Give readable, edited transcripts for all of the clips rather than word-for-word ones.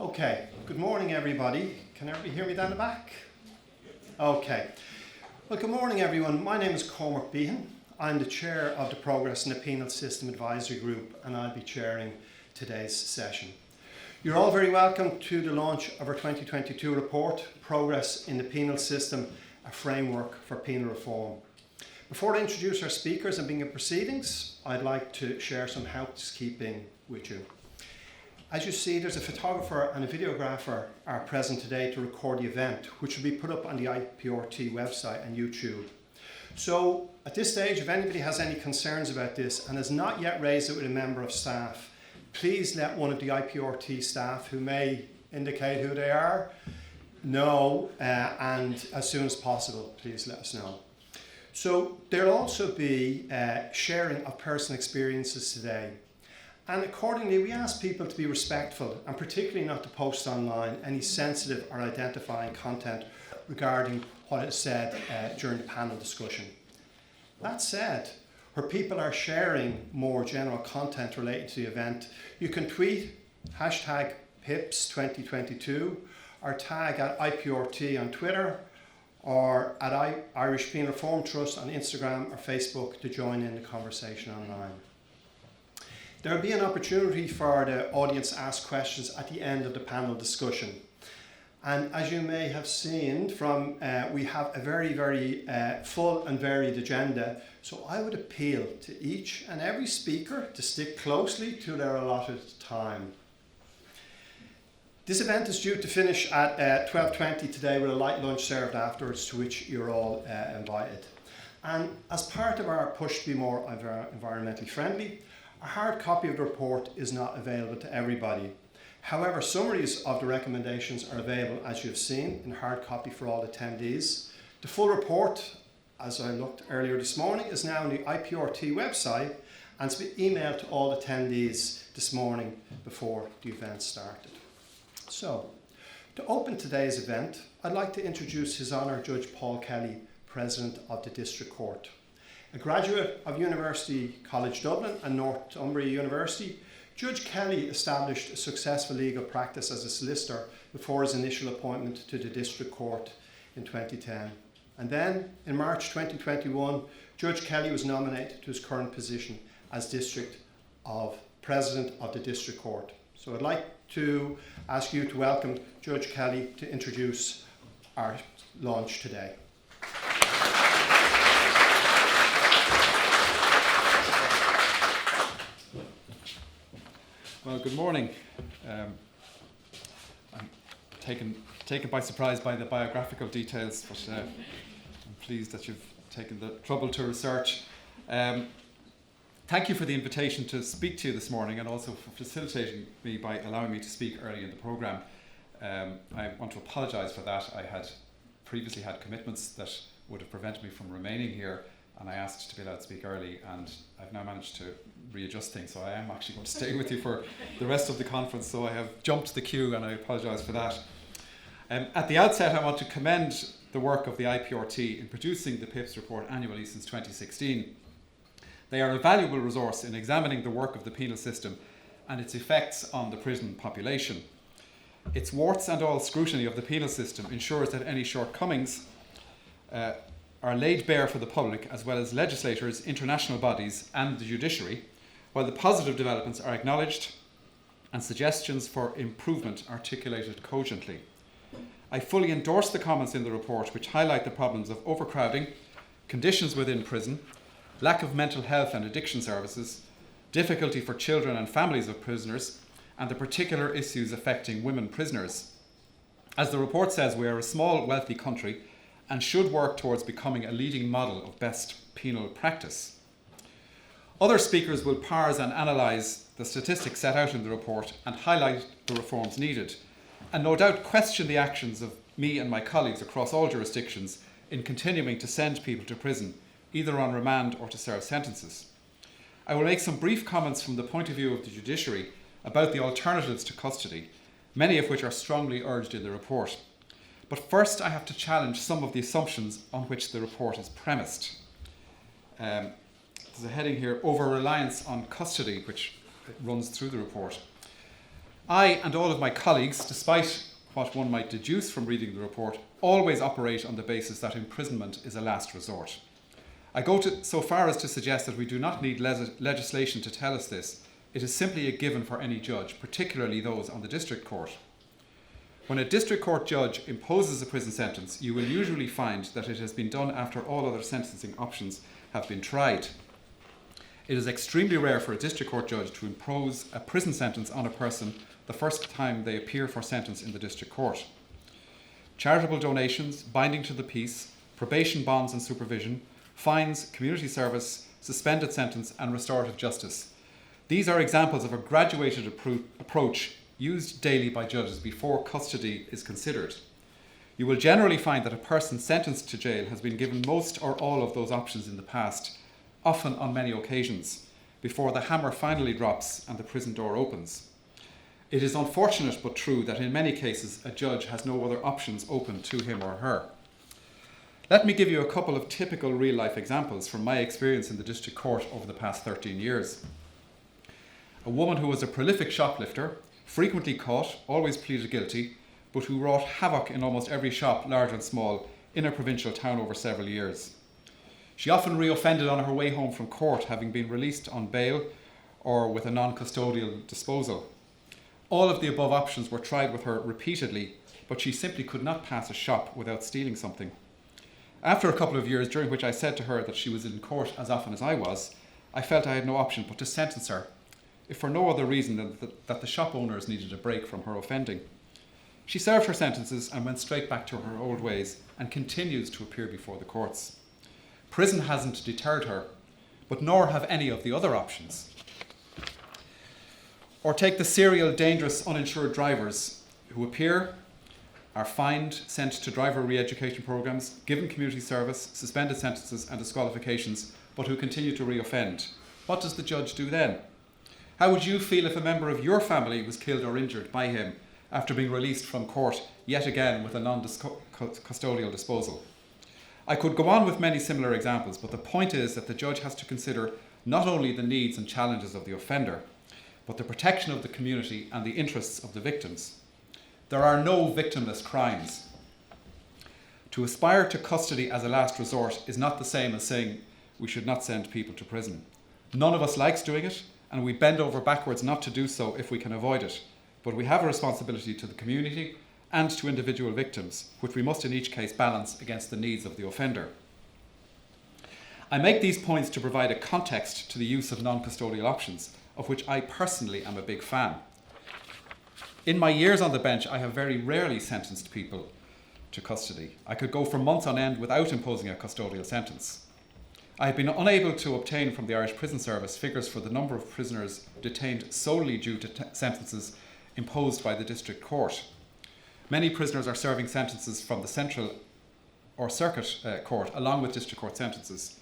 Okay, good morning everybody. Can everybody hear me down the back? Okay. Well, good morning everyone. My name is Cormac Behan. I'm the chair of the Progress in the Penal System Advisory Group and I'll be chairing today's session. You're all very welcome to the launch of our 2022 report, Progress in the Penal System, a Framework for Penal Reform. Before I introduce our speakers and begin proceedings, I'd like to share some housekeeping with you. As you see, there's a photographer and a videographer are present today to record the event, which will be put up on the IPRT website and YouTube. So at this stage, if anybody has any concerns about this and has not yet raised it with a member of staff, please let one of the IPRT staff, who may indicate who they are, know, and as soon as possible, please let us know. So there'll also be sharing of personal experiences today. And accordingly, we ask people to be respectful and particularly not to post online any sensitive or identifying content regarding what is said during the panel discussion. That said, where people are sharing more general content related to the event, you can tweet hashtag PIPS 2022 or tag at IPRT on Twitter or at Irish Penal Reform Trust on Instagram or Facebook to join in the conversation online. There will be an opportunity for the audience to ask questions at the end of the panel discussion. And as you may have seen from, we have a very full and varied agenda. So I would appeal to each and every speaker to stick closely to their allotted time. This event is due to finish at 12:20 today with a light lunch served afterwards, to which you're all invited. And as part of our push to be more environmentally friendly, a hard copy of the report is not available to everybody. However, summaries of the recommendations are available, as you've seen, in hard copy for all attendees. The full report, as I looked earlier this morning, is now on the IPRT website and it's been emailed to all attendees this morning before the event started. So, to open today's event, I'd like to introduce His Honour Judge Paul Kelly, President of the District Court. A graduate of University College Dublin and Northumbria University, Judge Kelly established a successful legal practice as a solicitor before his initial appointment to the District Court in 2010. And then, in March 2021, Judge Kelly was nominated to his current position as President of the District Court. So I'd like to ask you to welcome Judge Kelly to introduce our launch today. Well, good morning. I'm taken by surprise by the biographical details, but I'm pleased that you've taken the trouble to research. Thank you for the invitation to speak to you this morning and also for facilitating me by allowing me to speak early in the programme. I want to apologise for that. I had previously had commitments that would have prevented me from remaining here, and I asked to be allowed to speak early, and I've now managed to readjust things, so I am actually going to stay with you for the rest of the conference, so I have jumped the queue and I apologise for that. At the outset, I want to commend the work of the IPRT in producing the PIPS report annually since 2016. They are a valuable resource in examining the work of the penal system and its effects on the prison population. Its warts and all scrutiny of the penal system ensures that any shortcomings are laid bare for the public, as well as legislators, international bodies and the judiciary, while the positive developments are acknowledged and suggestions for improvement articulated cogently. I fully endorse the comments in the report which highlight the problems of overcrowding, conditions within prison, lack of mental health and addiction services, difficulty for children and families of prisoners, and the particular issues affecting women prisoners. As the report says, we are a small, wealthy country and should work towards becoming a leading model of best penal practice. Other speakers will parse and analyse the statistics set out in the report and highlight the reforms needed, and no doubt question the actions of me and my colleagues across all jurisdictions in continuing to send people to prison, either on remand or to serve sentences. I will make some brief comments from the point of view of the judiciary about the alternatives to custody, many of which are strongly urged in the report. But first I have to challenge some of the assumptions on which the report is premised. There's a heading here, over-reliance on custody, which runs through the report. I and all of my colleagues, despite what one might deduce from reading the report, always operate on the basis that imprisonment is a last resort. I go so far as to suggest that we do not need legislation to tell us this. It is simply a given for any judge, particularly those on the district court. When a district court judge imposes a prison sentence, you will usually find that it has been done after all other sentencing options have been tried. It is extremely rare for a district court judge to impose a prison sentence on a person the first time they appear for sentence in the district court. Charitable donations, binding to the peace, probation bonds and supervision, fines, community service, suspended sentence and restorative justice. These are examples of a graduated approach used daily by judges before custody is considered. You will generally find that a person sentenced to jail has been given most or all of those options in the past, often on many occasions, before the hammer finally drops and the prison door opens. It is unfortunate but true that in many cases a judge has no other options open to him or her. Let me give you a couple of typical real-life examples from my experience in the district court over the past 13 years. A woman who was a prolific shoplifter, frequently caught, always pleaded guilty, but who wrought havoc in almost every shop, large and small, in a provincial town over several years. She often reoffended on her way home from court, having been released on bail or with a non-custodial disposal. All of the above options were tried with her repeatedly, but she simply could not pass a shop without stealing something. After a couple of years, during which I said to her that she was in court as often as I was, I felt I had no option but to sentence her, if for no other reason than that the shop owners needed a break from her offending. She served her sentences and went straight back to her old ways and continues to appear before the courts. Prison hasn't deterred her, but nor have any of the other options. Or take the serial, dangerous, uninsured drivers who appear, are fined, sent to driver re-education programs, given community service, suspended sentences and disqualifications, but who continue to re-offend. What does the judge do then? How would you feel if a member of your family was killed or injured by him after being released from court yet again with a non-custodial disposal? I could go on with many similar examples, but the point is that the judge has to consider not only the needs and challenges of the offender, but the protection of the community and the interests of the victims. There are no victimless crimes. To aspire to custody as a last resort is not the same as saying we should not send people to prison. None of us likes doing it, and we bend over backwards not to do so if we can avoid it. But we have a responsibility to the community and to individual victims, which we must in each case balance against the needs of the offender. I make these points to provide a context to the use of non-custodial options, of which I personally am a big fan. In my years on the bench, I have very rarely sentenced people to custody. I could go for months on end without imposing a custodial sentence. I have been unable to obtain from the Irish Prison Service figures for the number of prisoners detained solely due to sentences imposed by the district court. Many prisoners are serving sentences from the central or circuit court along with district court sentences.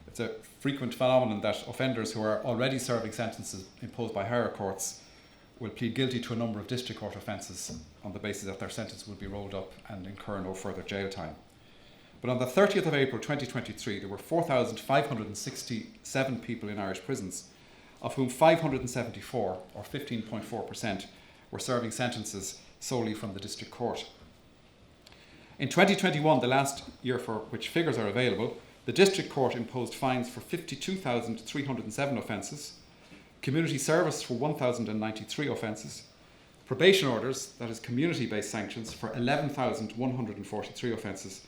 It's a frequent phenomenon that offenders who are already serving sentences imposed by higher courts will plead guilty to a number of district court offences on the basis that their sentence will be rolled up and incur no further jail time. But on the 30th of April 2023, there were 4,567 people in Irish prisons, of whom 574, or 15.4%, were serving sentences solely from the district court. In 2021, the last year for which figures are available, the district court imposed fines for 52,307 offences, community service for 1,093 offences, probation orders, that is community-based sanctions, for 11,143 offences,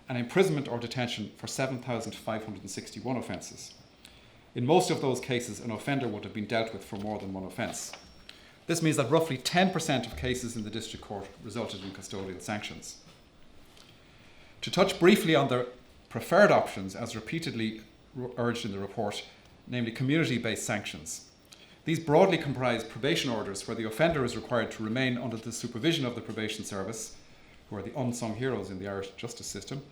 and imprisonment or detention for 7,561 offences. In most of those cases, an offender would have been dealt with for more than one offence. This means that roughly 10% of cases in the district court resulted in custodial sanctions. To touch briefly on the preferred options, as repeatedly urged in the report, namely community-based sanctions. These broadly comprise probation orders where the offender is required to remain under the supervision of the probation service, who are the unsung heroes in the Irish justice system,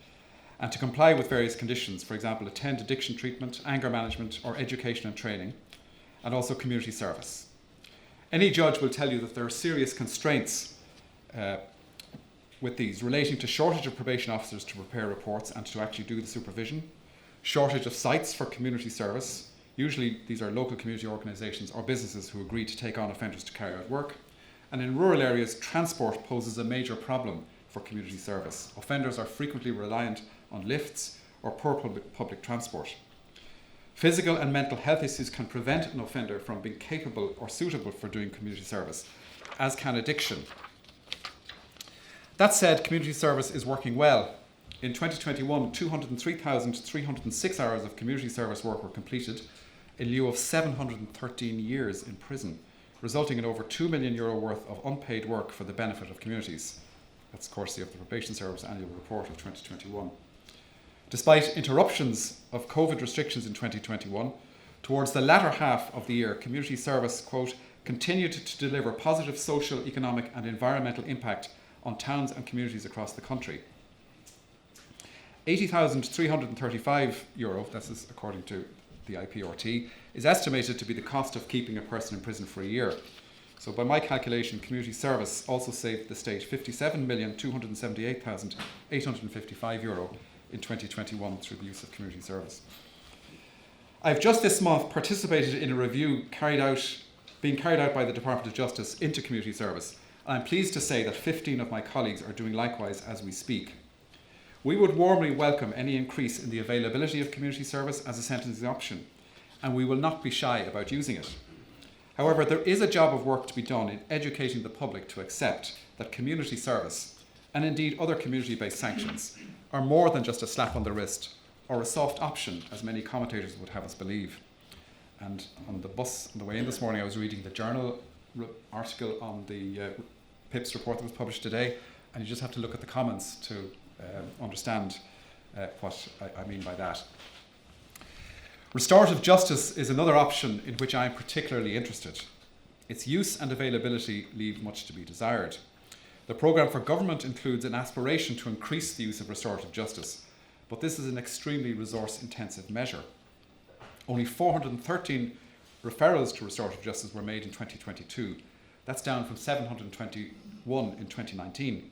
and to comply with various conditions, for example, attend addiction treatment, anger management, or education and training, and also community service. Any judge will tell you that there are serious constraints with these relating to shortage of probation officers to prepare reports and to actually do the supervision, shortage of sites for community service. Usually these are local community organisations or businesses who agree to take on offenders to carry out work, And in rural areas, transport poses a major problem for community service. Offenders are frequently reliant on lifts or poor public transport. Physical and mental health issues can prevent an offender from being capable or suitable for doing community service, as can addiction. That said, community service is working well. In 2021, 203,306 hours of community service work were completed in lieu of 713 years in prison, resulting in over €2 million worth of unpaid work for the benefit of communities. That's courtesy of the Probation Service Annual Report of 2021. Despite interruptions of COVID restrictions in 2021, towards the latter half of the year, community service, quote, continued to deliver positive social, economic and environmental impact on towns and communities across the country. €80,335, this is according to the IPRT, is estimated to be the cost of keeping a person in prison for a year. So by my calculation, community service also saved the state €57,278,855 in 2021 through the use of community service. I've just this month participated in a review being carried out by the Department of Justice into community service. I'm pleased to say that 15 of my colleagues are doing likewise as we speak. We would warmly welcome any increase in the availability of community service as a sentencing option, and we will not be shy about using it. However, there is a job of work to be done in educating the public to accept that community service, and indeed other community-based sanctions, are more than just a slap on the wrist or a soft option, as many commentators would have us believe. And on the bus on the way in this morning, I was reading the Journal article on the PIPS report that was published today, and you just have to look at the comments to understand what I mean by that. Restorative justice is another option in which I am particularly interested. Its use and availability leave much to be desired. The programme for government includes an aspiration to increase the use of restorative justice, but this is an extremely resource-intensive measure. Only 413 referrals to restorative justice were made in 2022. That's down from 721 in 2019.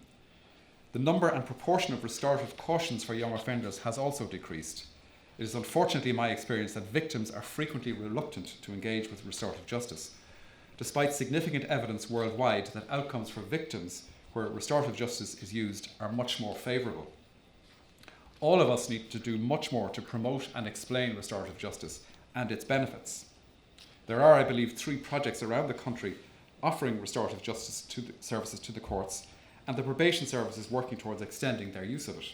The number and proportion of restorative cautions for young offenders has also decreased. It is unfortunately my experience that victims are frequently reluctant to engage with restorative justice, despite significant evidence worldwide that outcomes for victims where restorative justice is used are much more favourable. All of us need to do much more to promote and explain restorative justice and its benefits. There are, I believe, 3 projects around the country offering restorative justice services to the courts, and the probation service is working towards extending their use of it.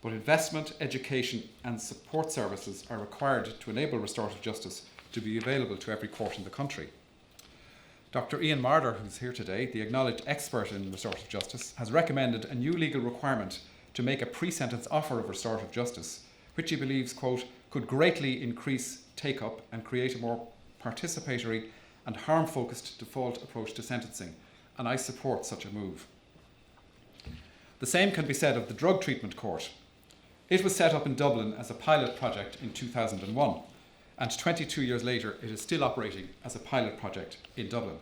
But investment, education and support services are required to enable restorative justice to be available to every court in the country. Dr. Ian Marder, who's here today, the acknowledged expert in restorative justice, has recommended a new legal requirement to make a pre-sentence offer of restorative justice, which he believes, quote, could greatly increase take-up and create a more participatory and harm-focused default approach to sentencing, and I support such a move. The same can be said of the Drug Treatment Court. It was set up in Dublin as a pilot project in 2001, and 22 years later it is still operating as a pilot project in Dublin.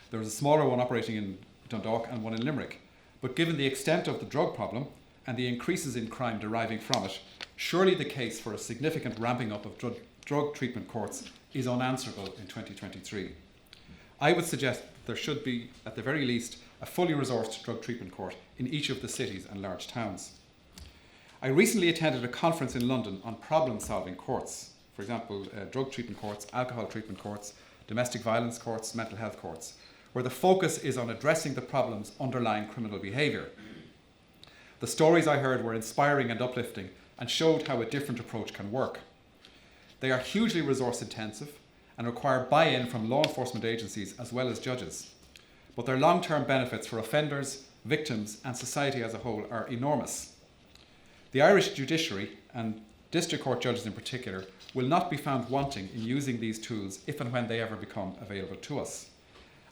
There is a smaller one operating in Dundalk and one in Limerick, but given the extent of the drug problem and the increases in crime deriving from it, surely the case for a significant ramping up of drug treatment courts is unanswerable in 2023. I would suggest that there should be, at the very least, a fully resourced drug treatment court in each of the cities and large towns. I recently attended a conference in London on problem-solving courts, for example, drug treatment courts, alcohol treatment courts, domestic violence courts, mental health courts, where the focus is on addressing the problems underlying criminal behaviour. The stories I heard were inspiring and uplifting and showed how a different approach can work. They are hugely resource intensive and require buy-in from law enforcement agencies as well as judges. But their long-term benefits for offenders, victims and society as a whole are enormous. The Irish judiciary, and district court judges in particular, will not be found wanting in using these tools if and when they ever become available to us.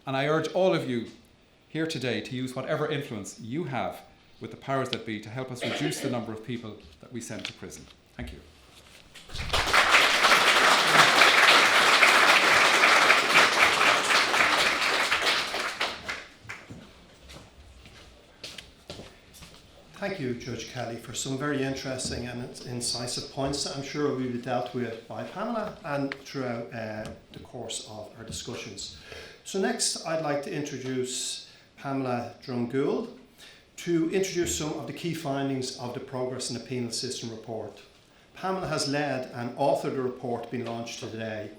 And I urge all of you here today to use whatever influence you have with the powers that be to help us reduce the number of people that we send to prison. Thank you. Thank you, Judge Kelly, for some very interesting and incisive points that I'm sure will be dealt with by Pamela and throughout the course of our discussions. So next, I'd like to introduce Pamela Drumgoole to introduce some of the key findings of the Progress in the Penal System report. Pamela has led and authored the report being launched today.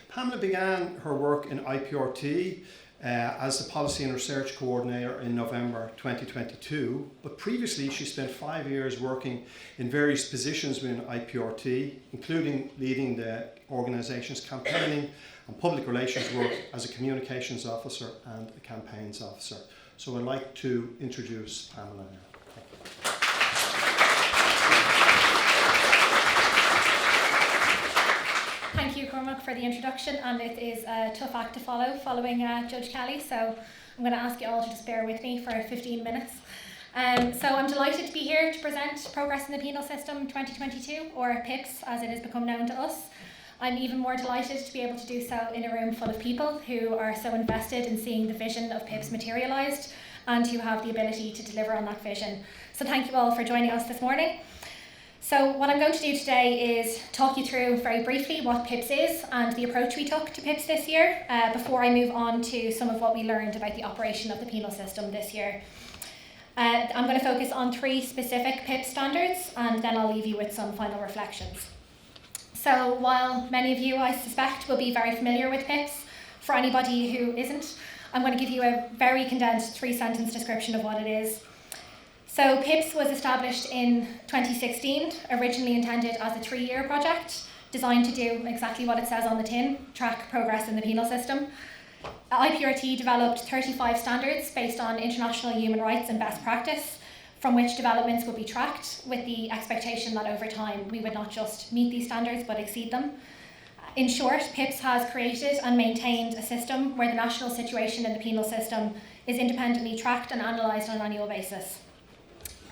Pamela began her work in IPRT as the Policy and Research Coordinator in November 2022, but previously she spent 5 years working in various positions within IPRT, including leading the organisation's campaigning and public relations work as a communications officer and a campaigns officer. So I'd like to introduce Pamela now. Thank you, Cormac, for the introduction, and it is a tough act to follow following Judge Kelly, so I'm going to ask you all to just bear with me for 15 minutes. So I'm delighted to be here to present Progress in the Penal System 2022, or PIPS as it has become known to us. I'm even more delighted to be able to do so in a room full of people who are so invested in seeing the vision of PIPS materialised and who have the ability to deliver on that vision. So thank you all for joining us this morning. So what I'm going to do today is talk you through very briefly what PIPS is and the approach we took to PIPS this year before I move on to some of what we learned about the operation of the penal system this year. I'm going to focus on 3 specific PIPS standards and then I'll leave you with some final reflections. So while many of you, I suspect, will be very familiar with PIPS, for anybody who isn't, I'm going to give you a very condensed 3-sentence description of what it is. So PIPS was established in 2016, originally intended as a 3-year project, designed to do exactly what it says on the tin, track progress in the penal system. IPRT developed 35 standards based on international human rights and best practice, from which developments would be tracked with the expectation that over time we would not just meet these standards but exceed them. In short, PIPS has created and maintained a system where the national situation in the penal system is independently tracked and analysed on an annual basis.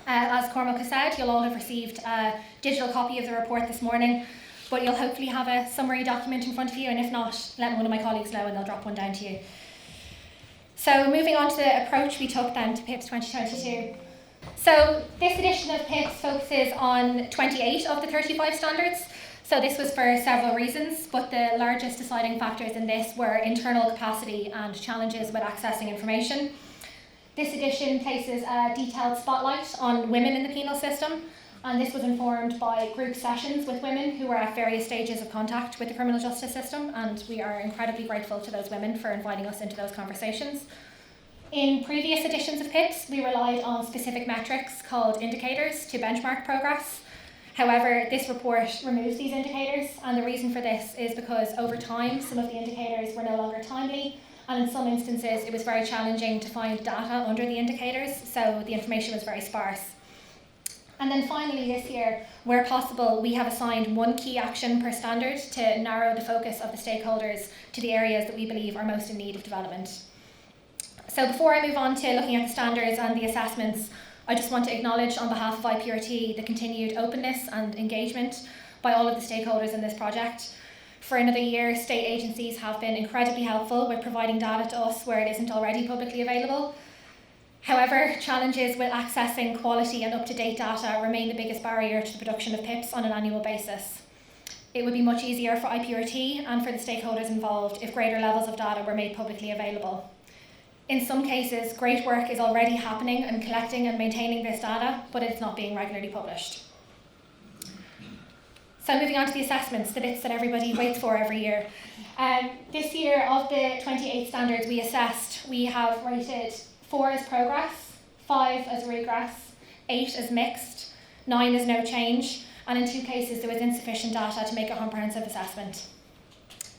As Cormac has said, you'll all have received a digital copy of the report this morning, but you'll hopefully have a summary document in front of you, and if not, let one of my colleagues know and they'll drop one down to you. So moving on to the approach we took then to PIPS 2022. So this edition of PIPS focuses on 28 of the 35 standards. So this was for several reasons, but the largest deciding factors in this were internal capacity and challenges with accessing information. This edition places a detailed spotlight on women in the penal system, and this was informed by group sessions with women who were at various stages of contact with the criminal justice system, and we are incredibly grateful to those women for inviting us into those conversations. In previous editions of PIPS, we relied on specific metrics called indicators to benchmark progress. However, this report removes these indicators, and the reason for this is because over time, some of the indicators were no longer timely, and in some instances, it was very challenging to find data under the indicators, so the information was very sparse. And then finally this year, where possible, we have assigned 1 key action per standard to narrow the focus of the stakeholders to the areas that we believe are most in need of development. So before I move on to looking at the standards and the assessments, I just want to acknowledge on behalf of IPRT the continued openness and engagement by all of the stakeholders in this project. For another year, state agencies have been incredibly helpful with providing data to us where it isn't already publicly available. However, challenges with accessing quality and up-to-date data remain the biggest barrier to the production of PIPS on an annual basis. It would be much easier for IPRT and for the stakeholders involved if greater levels of data were made publicly available. In some cases, great work is already happening in collecting and maintaining this data, but it's not being regularly published. So moving on to the assessments, the bits that everybody waits for every year. This year, of the 28 standards we assessed, we have rated 4 as progress, 5 as regress, 8 as mixed, 9 as no change, and in 2 cases there was insufficient data to make a comprehensive assessment.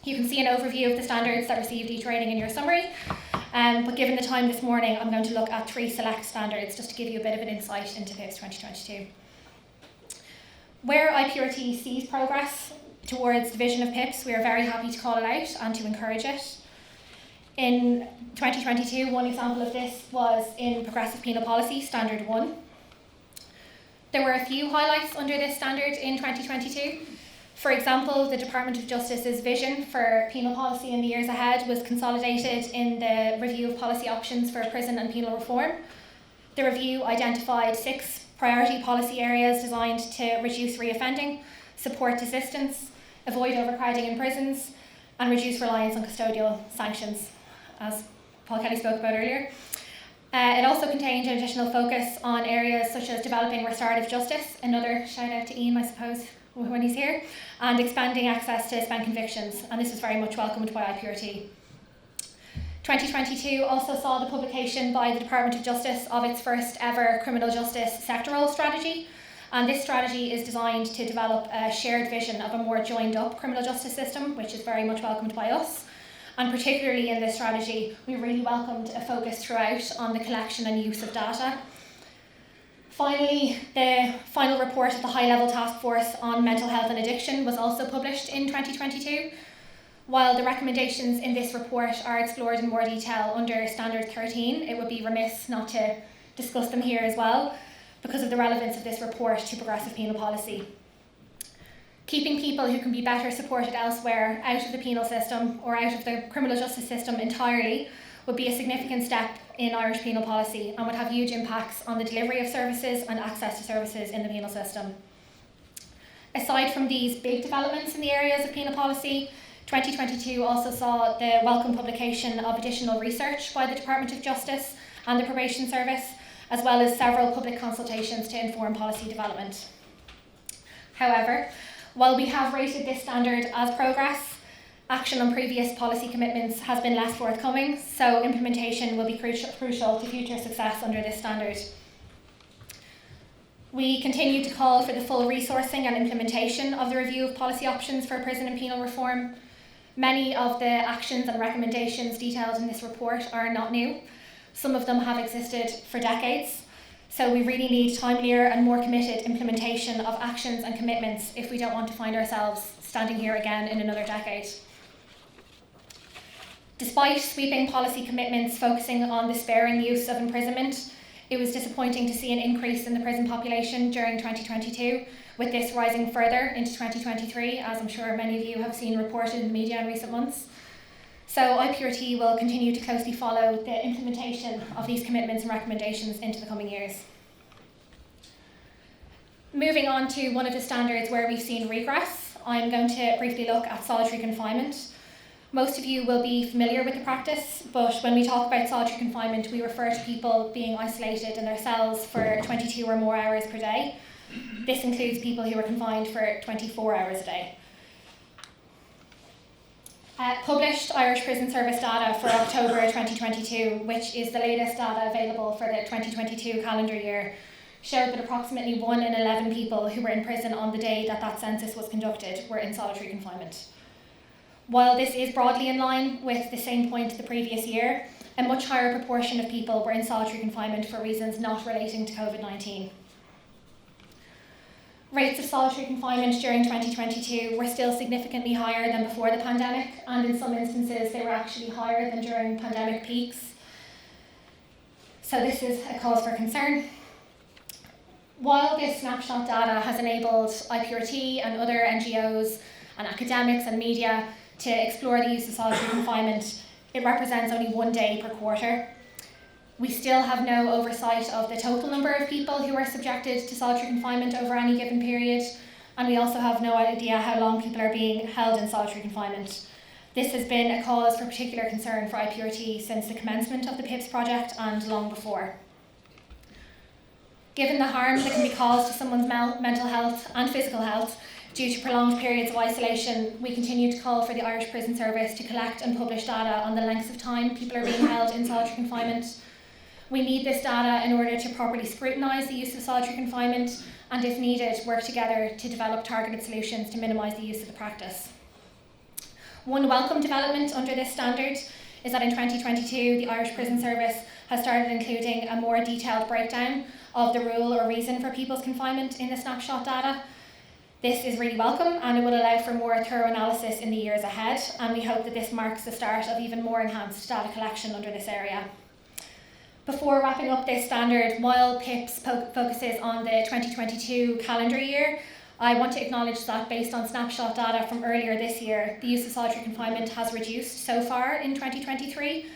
You can see an overview of the standards that received each rating in your summary, but given the time this morning, I'm going to look at 3 select standards just to give you a bit of an insight into PIPS 2022. Where IPRT sees progress towards the vision of PIPS, we are very happy to call it out and to encourage it. In 2022, one example of this was in Progressive Penal Policy, Standard 1. There were a few highlights under this standard in 2022. For example, the Department of Justice's vision for penal policy in the years ahead was consolidated in the review of policy options for prison and penal reform. The review identified 6 priority policy areas designed to reduce reoffending, support assistance, avoid overcrowding in prisons, and reduce reliance on custodial sanctions, as Paul Kelly spoke about earlier. It also contained an additional focus on areas such as developing restorative justice, another shout out to Ian, I suppose, when he's here, and expanding access to spent convictions, and this was very much welcomed by IPRT. 2022 also saw the publication by the Department of Justice of its first ever criminal justice sectoral strategy, and this strategy is designed to develop a shared vision of a more joined up criminal justice system, which is very much welcomed by us. And particularly in this strategy, we really welcomed a focus throughout on the collection and use of data. Finally, the final report of the high-level task force on mental health and addiction was also published in 2022. While the recommendations in this report are explored in more detail under Standard 13, it would be remiss not to discuss them here as well because of the relevance of this report to progressive penal policy. Keeping people who can be better supported elsewhere out of the penal system or out of the criminal justice system entirely would be a significant step in Irish penal policy and would have huge impacts on the delivery of services and access to services in the penal system. Aside from these big developments in the areas of penal policy, 2022 also saw the welcome publication of additional research by the Department of Justice and the Probation Service, as well as several public consultations to inform policy development. However, while we have rated this standard as progress, action on previous policy commitments has been less forthcoming, so implementation will be crucial to future success under this standard. We continue to call for the full resourcing and implementation of the review of policy options for prison and penal reform. Many of the actions and recommendations detailed in this report are not new. Some of them have existed for decades. So we really need timelier and more committed implementation of actions and commitments if we don't want to find ourselves standing here again in another decade. Despite sweeping policy commitments focusing on the sparing use of imprisonment, it was disappointing to see an increase in the prison population during 2022, with this rising further into 2023, as I'm sure many of you have seen reported in the media in recent months. So IPRT will continue to closely follow the implementation of these commitments and recommendations into the coming years. Moving on to one of the standards where we've seen regress, I'm going to briefly look at solitary confinement. Most of you will be familiar with the practice, but when we talk about solitary confinement, we refer to people being isolated in their cells for 22 or more hours per day. This includes people who are confined for 24 hours a day. Published Irish Prison Service data for October 2022, which is the latest data available for the 2022 calendar year, showed that approximately 1 in 11 people who were in prison on the day that census was conducted were in solitary confinement. While this is broadly in line with the same point the previous year, a much higher proportion of people were in solitary confinement for reasons not relating to COVID-19. Rates of solitary confinement during 2022 were still significantly higher than before the pandemic, and in some instances they were actually higher than during pandemic peaks. So this is a cause for concern. While this snapshot data has enabled IPRT and other NGOs and academics and media to explore the use of solitary confinement, it represents only 1 day per quarter. We still have no oversight of the total number of people who are subjected to solitary confinement over any given period, and we also have no idea how long people are being held in solitary confinement. This has been a cause for particular concern for IPRT since the commencement of the PIPS project and long before. Given the harm that can be caused to someone's mental health and physical health due to prolonged periods of isolation, we continue to call for the Irish Prison Service to collect and publish data on the lengths of time people are being held in solitary confinement. We need this data in order to properly scrutinise the use of solitary confinement and, if needed, work together to develop targeted solutions to minimise the use of the practice. One welcome development under this standard is that in 2022 the Irish Prison Service has started including a more detailed breakdown of the rule or reason for people's confinement in the snapshot data. This is really welcome and it will allow for more thorough analysis in the years ahead, and we hope that this marks the start of even more enhanced data collection under this area. Before wrapping up this standard, while PIPS focuses on the 2022 calendar year, I want to acknowledge that based on snapshot data from earlier this year, the use of solitary confinement has reduced so far in 2023,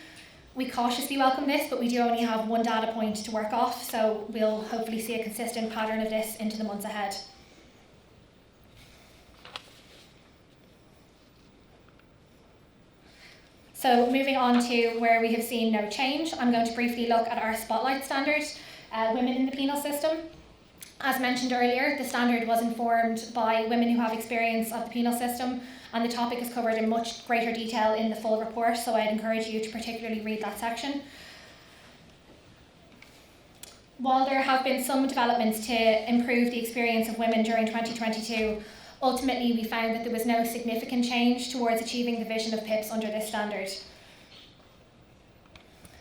We cautiously welcome this, but we do only have one data point to work off, so we'll hopefully see a consistent pattern of this into the months ahead. So moving on to where we have seen no change, I'm going to briefly look at our spotlight standard, women in the penal system. As mentioned earlier, the standard was informed by women who have experience of the penal system, and the topic is covered in much greater detail in the full report, so I'd encourage you to particularly read that section. While there have been some developments to improve the experience of women during 2022, ultimately we found that there was no significant change towards achieving the vision of PIPS under this standard.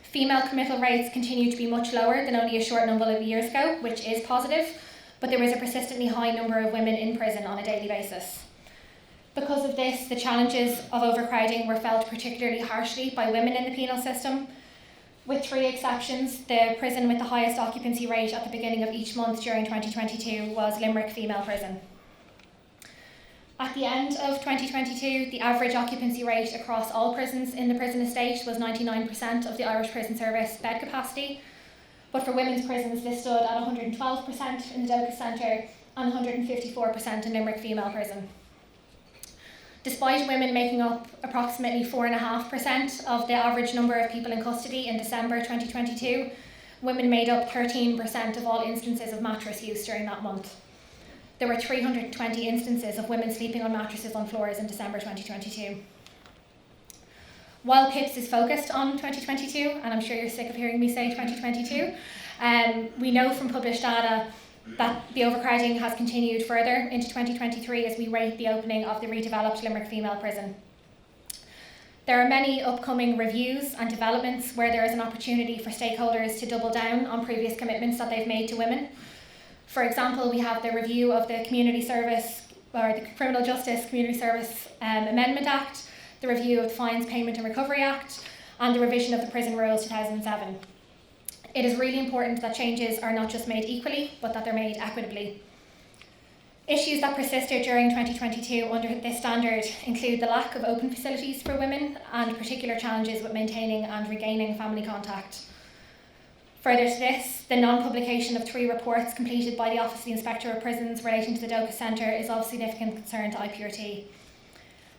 Female committal rates continue to be much lower than only a short number of years ago, which is positive, but there is a persistently high number of women in prison on a daily basis. Because of this, the challenges of overcrowding were felt particularly harshly by women in the penal system. With 3 exceptions, the prison with the highest occupancy rate at the beginning of each month during 2022 was Limerick Female Prison. At the end of 2022, the average occupancy rate across all prisons in the prison estate was 99% of the Irish Prison Service bed capacity, but for women's prisons this stood at 112% in the Docus Centre and 154% in Limerick Female Prison. Despite women making up approximately 4.5% of the average number of people in custody in December 2022, women made up 13% of all instances of mattress use during that month. There were 320 instances of women sleeping on mattresses on floors in December 2022. While PIPS is focused on 2022, and I'm sure you're sick of hearing me say 2022, we know from published data that the overcrowding has continued further into 2023 as we await the opening of the redeveloped Limerick Female Prison. There are many upcoming reviews and developments where there is an opportunity for stakeholders to double down on previous commitments that they've made to women. For example, we have the review of the Community Service, or the Criminal Justice Community Service Amendment Act, the review of the Fines Payment and Recovery Act, and the revision of the Prison Rules 2007. It is really important that changes are not just made equally, but that they're made equitably. Issues that persisted during 2022 under this standard include the lack of open facilities for women and particular challenges with maintaining and regaining family contact. Further to this, the non-publication of 3 reports completed by the Office of the Inspector of Prisons relating to the Docus Centre is of significant concern to IPRT.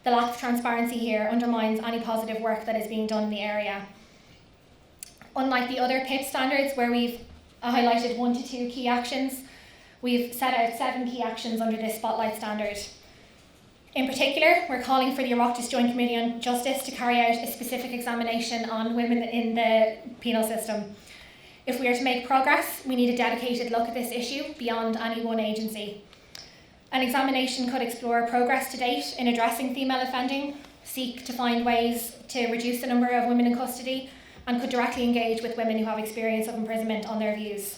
The lack of transparency here undermines any positive work that is being done in the area. Unlike the other PIPS standards where we've highlighted 1 to 2 key actions, we've set out 7 key actions under this spotlight standard. In particular, we're calling for the Oireachtas Joint Committee on Justice to carry out a specific examination on women in the penal system. If we are to make progress, we need a dedicated look at this issue beyond any one agency. An examination could explore progress to date in addressing female offending, seek to find ways to reduce the number of women in custody, and could directly engage with women who have experience of imprisonment on their views.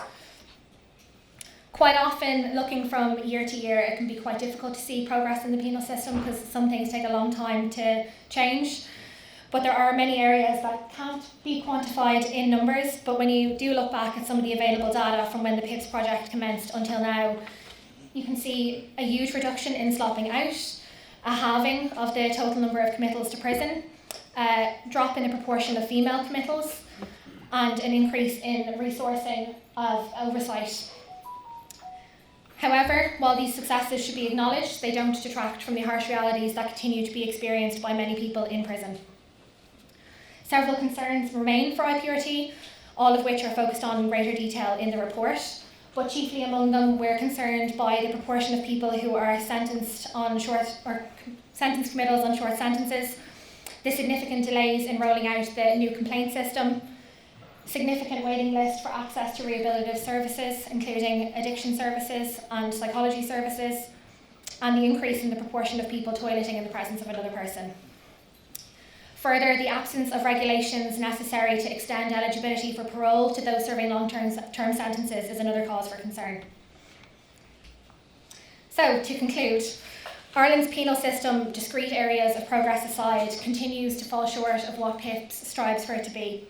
Quite often, looking from year to year, it can be quite difficult to see progress in the penal system because some things take a long time to change. But there are many areas that can't be quantified in numbers, but when you do look back at some of the available data from when the PIPS project commenced until now, you can see a huge reduction in slopping out, a halving of the total number of committals to prison, a drop in the proportion of female committals, and an increase in resourcing of oversight. However, while these successes should be acknowledged, they don't detract from the harsh realities that continue to be experienced by many people in prison. Several concerns remain for IPRT, all of which are focused on in greater detail in the report, but chiefly among them we're concerned by the proportion of people who are sentenced committals on short sentences, the significant delays in rolling out the new complaint system, significant waiting list for access to rehabilitative services, including addiction services and psychology services, and the increase in the proportion of people toileting in the presence of another person. Further, the absence of regulations necessary to extend eligibility for parole to those serving long-term sentences is another cause for concern. So, to conclude, Ireland's penal system, discrete areas of progress aside, continues to fall short of what PIPS strives for it to be.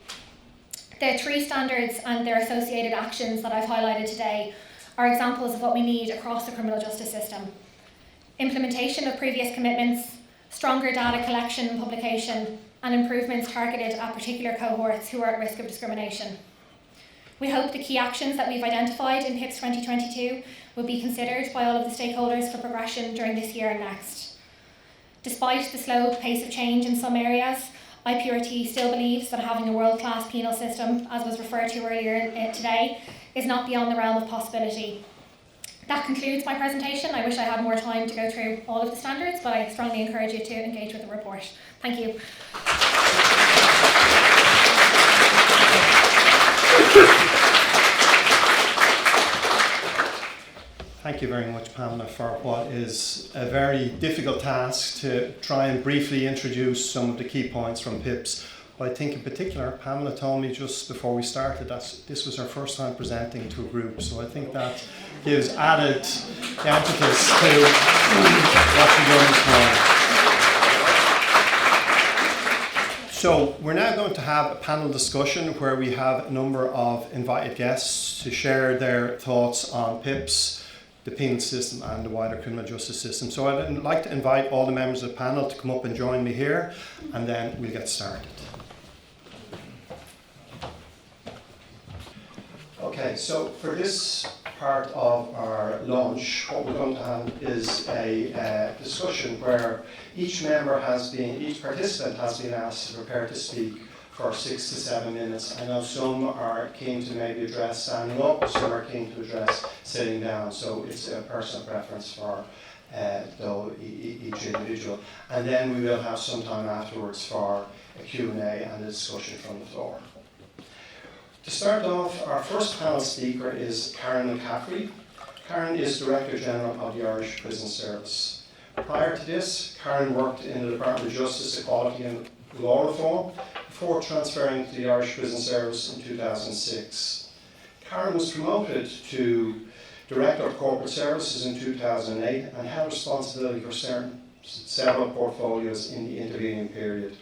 The 3 standards and their associated actions that I've highlighted today are examples of what we need across the criminal justice system. Implementation of previous commitments, stronger data collection and publication, and improvements targeted at particular cohorts who are at risk of discrimination. We hope the key actions that we've identified in PIPS 2022 will be considered by all of the stakeholders for progression during this year and next. Despite the slow pace of change in some areas, IPRT still believes that having a world-class penal system, as was referred to earlier today, is not beyond the realm of possibility. That concludes my presentation. I wish I had more time to go through all of the standards, but I strongly encourage you to engage with the report. Thank you. Thank you very much, Pamela, for what is a very difficult task to try and briefly introduce some of the key points from PIPS. But I think in particular, Pamela told me just before we started that this was her first time presenting to a group, so I think that gives added impetus to what you're doing this morning. So we're now going to have a panel discussion where we have a number of invited guests to share their thoughts on PIPS, the penal system and the wider criminal justice system. So I'd like to invite all the members of the panel to come up and join me here, and then we'll get started. Okay, so for this part of our lunch, what we're going to have is a discussion where each participant has been asked to prepare to speak for 6 to 7 minutes. I know some are keen to maybe address standing up, some are keen to address sitting down, so it's a personal preference for each individual. And then we will have some time afterwards for a Q&A and a discussion from the floor. To start off, our first panel speaker is Caron McCaffrey. Caron is Director General of the Irish Prison Service. Prior to this, Caron worked in the Department of Justice, Equality and Law Reform before transferring to the Irish Prison Service in 2006. Caron was promoted to Director of Corporate Services in 2008 and had responsibility for several portfolios in the intervening period.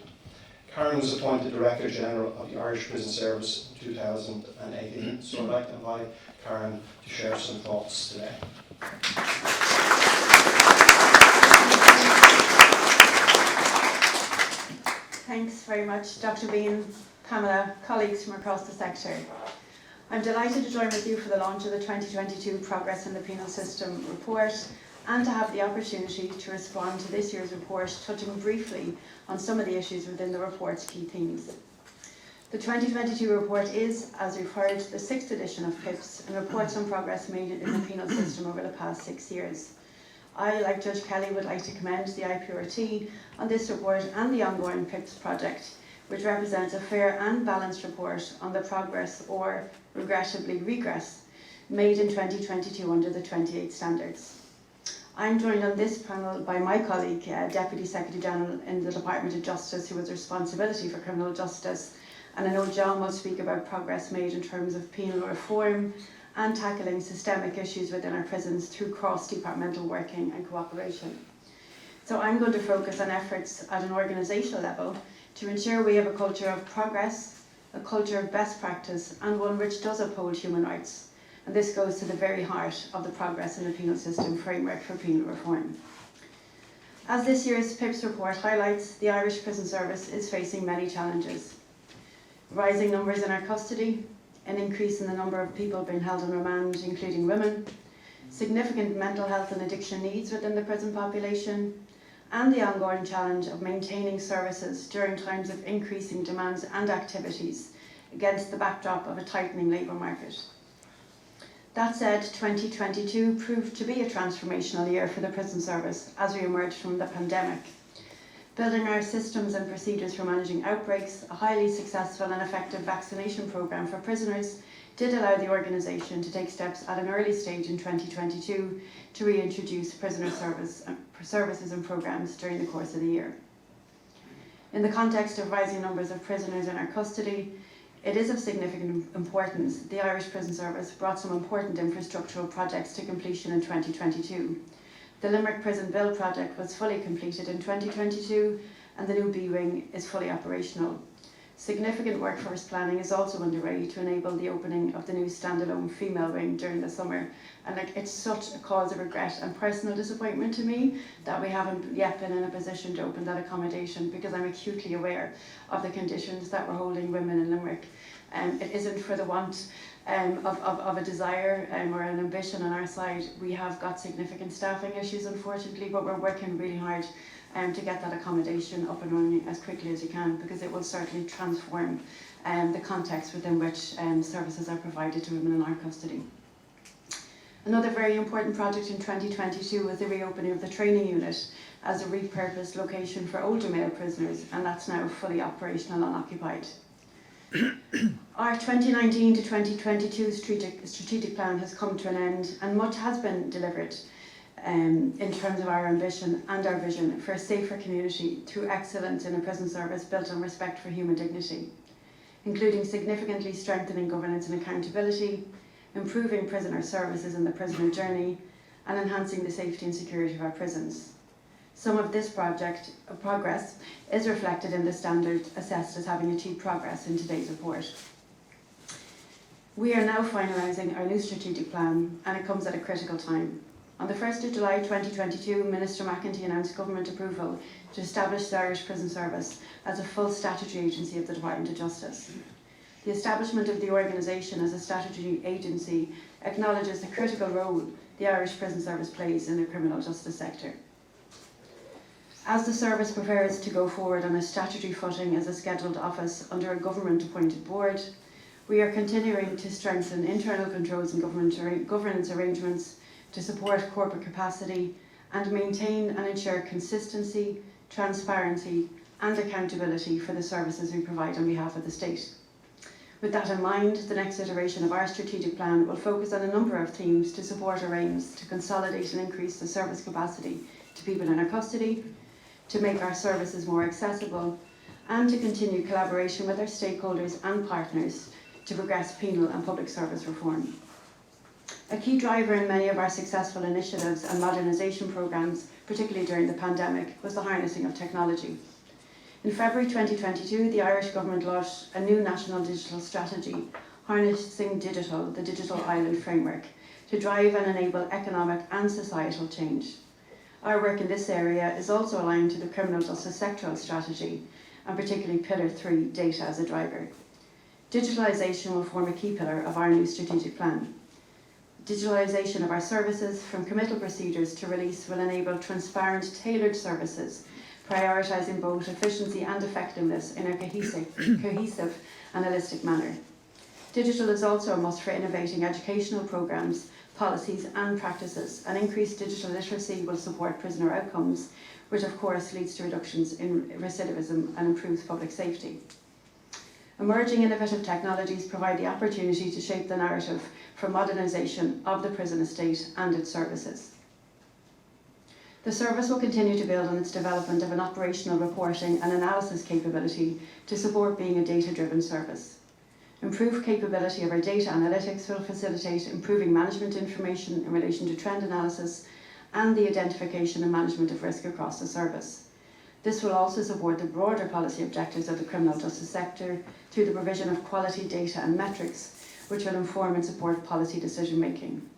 Caron was appointed Director General of the Irish Prison Service in 2018, so I'd like to invite Caron to share some thoughts today. Thanks very much, Dr. Behan, Pamela, colleagues from across the sector. I'm delighted to join with you for the launch of the 2022 Progress in the Penal System report and to have the opportunity to respond to this year's report, touching briefly on some of the issues within the report's key themes. The 2022 report is, as we've heard, the 6th edition of PIPS and reports on progress made in the penal system over the past 6 years. I, like Judge Kelly, would like to commend the IPRT on this report and the ongoing PIPS project, which represents a fair and balanced report on the progress, or regrettably regress, made in 2022 under the 28 standards. I'm joined on this panel by my colleague, Deputy Secretary General in the Department of Justice, who has responsibility for criminal justice, and I know John will speak about progress made in terms of penal reform and tackling systemic issues within our prisons through cross-departmental working and cooperation. So I'm going to focus on efforts at an organisational level to ensure we have a culture of progress, a culture of best practice, and one which does uphold human rights. And this goes to the very heart of the Progress in the Penal System framework for penal reform. As this year's PIPS report highlights, the Irish Prison Service is facing many challenges. Rising numbers in our custody, an increase in the number of people being held on remand, including women, significant mental health and addiction needs within the prison population, and the ongoing challenge of maintaining services during times of increasing demands and activities against the backdrop of a tightening labour market. That said, 2022 proved to be a transformational year for the prison service as we emerged from the pandemic. Building our systems and procedures for managing outbreaks, a highly successful and effective vaccination programme for prisoners did allow the organisation to take steps at an early stage in 2022 to reintroduce prisoner services and programmes during the course of the year. In the context of rising numbers of prisoners in our custody, it is of significant importance the Irish Prison Service brought some important infrastructural projects to completion in 2022. The Limerick Prison Build project was fully completed in 2022 and the new B-Wing is fully operational. Significant workforce planning is also underway to enable the opening of the new standalone female wing during the summer. And it's such a cause of regret and personal disappointment to me that we haven't yet been in a position to open that accommodation, because I'm acutely aware of the conditions that we're holding women in Limerick. It isn't for the want of a desire or an ambition on our side. We have got significant staffing issues, unfortunately, but we're working really hard to get that accommodation up and running as quickly as you can, because it will certainly transform the context within which services are provided to women in our custody. Another very important project in 2022 was the reopening of the training unit as a repurposed location for older male prisoners, and that's now fully operational and occupied. Our 2019 to 2022 strategic plan has come to an end, and much has been delivered in terms of our ambition and our vision for a safer community through excellence in a prison service built on respect for human dignity, including significantly strengthening governance and accountability, improving prisoner services in the prisoner journey, and enhancing the safety and security of our prisons. Some of this progress is reflected in the standard assessed as having achieved progress in today's report. We are now finalising our new strategic plan, and it comes at a critical time. On the 1st of July 2022, Minister McEntee announced government approval to establish the Irish Prison Service as a full statutory agency of the Department of Justice. The establishment of the organisation as a statutory agency acknowledges the critical role the Irish Prison Service plays in the criminal justice sector. As the service prepares to go forward on a statutory footing as a scheduled office under a government-appointed board, we are continuing to strengthen internal controls and governance arrangements to support corporate capacity and maintain and ensure consistency, transparency and accountability for the services we provide on behalf of the state. With that in mind, the next iteration of our strategic plan will focus on a number of themes to support our aims to consolidate and increase the service capacity to people in our custody, to make our services more accessible, and to continue collaboration with our stakeholders and partners to progress penal and public service reform. A key driver in many of our successful initiatives and modernisation programmes, particularly during the pandemic, was the harnessing of technology. In February 2022, the Irish Government launched a new national digital strategy, Harnessing Digital, the Digital Island Framework, to drive and enable economic and societal change. Our work in this area is also aligned to the criminal justice sectoral strategy, and particularly Pillar 3, Data as a Driver. Digitalisation will form a key pillar of our new strategic plan. Digitalisation of our services, from committal procedures to release, will enable transparent, tailored services, prioritising both efficiency and effectiveness in a cohesive and holistic manner. Digital is also a must for innovating educational programmes, policies and practices, and increased digital literacy will support prisoner outcomes, which of course leads to reductions in recidivism and improves public safety. Emerging innovative technologies provide the opportunity to shape the narrative for modernisation of the prison estate and its services. The service will continue to build on its development of an operational reporting and analysis capability to support being a data-driven service. Improved capability of our data analytics will facilitate improving management information in relation to trend analysis and the identification and management of risk across the service. This will also support the broader policy objectives of the criminal justice sector through the provision of quality data and metrics, which will inform and support policy decision making.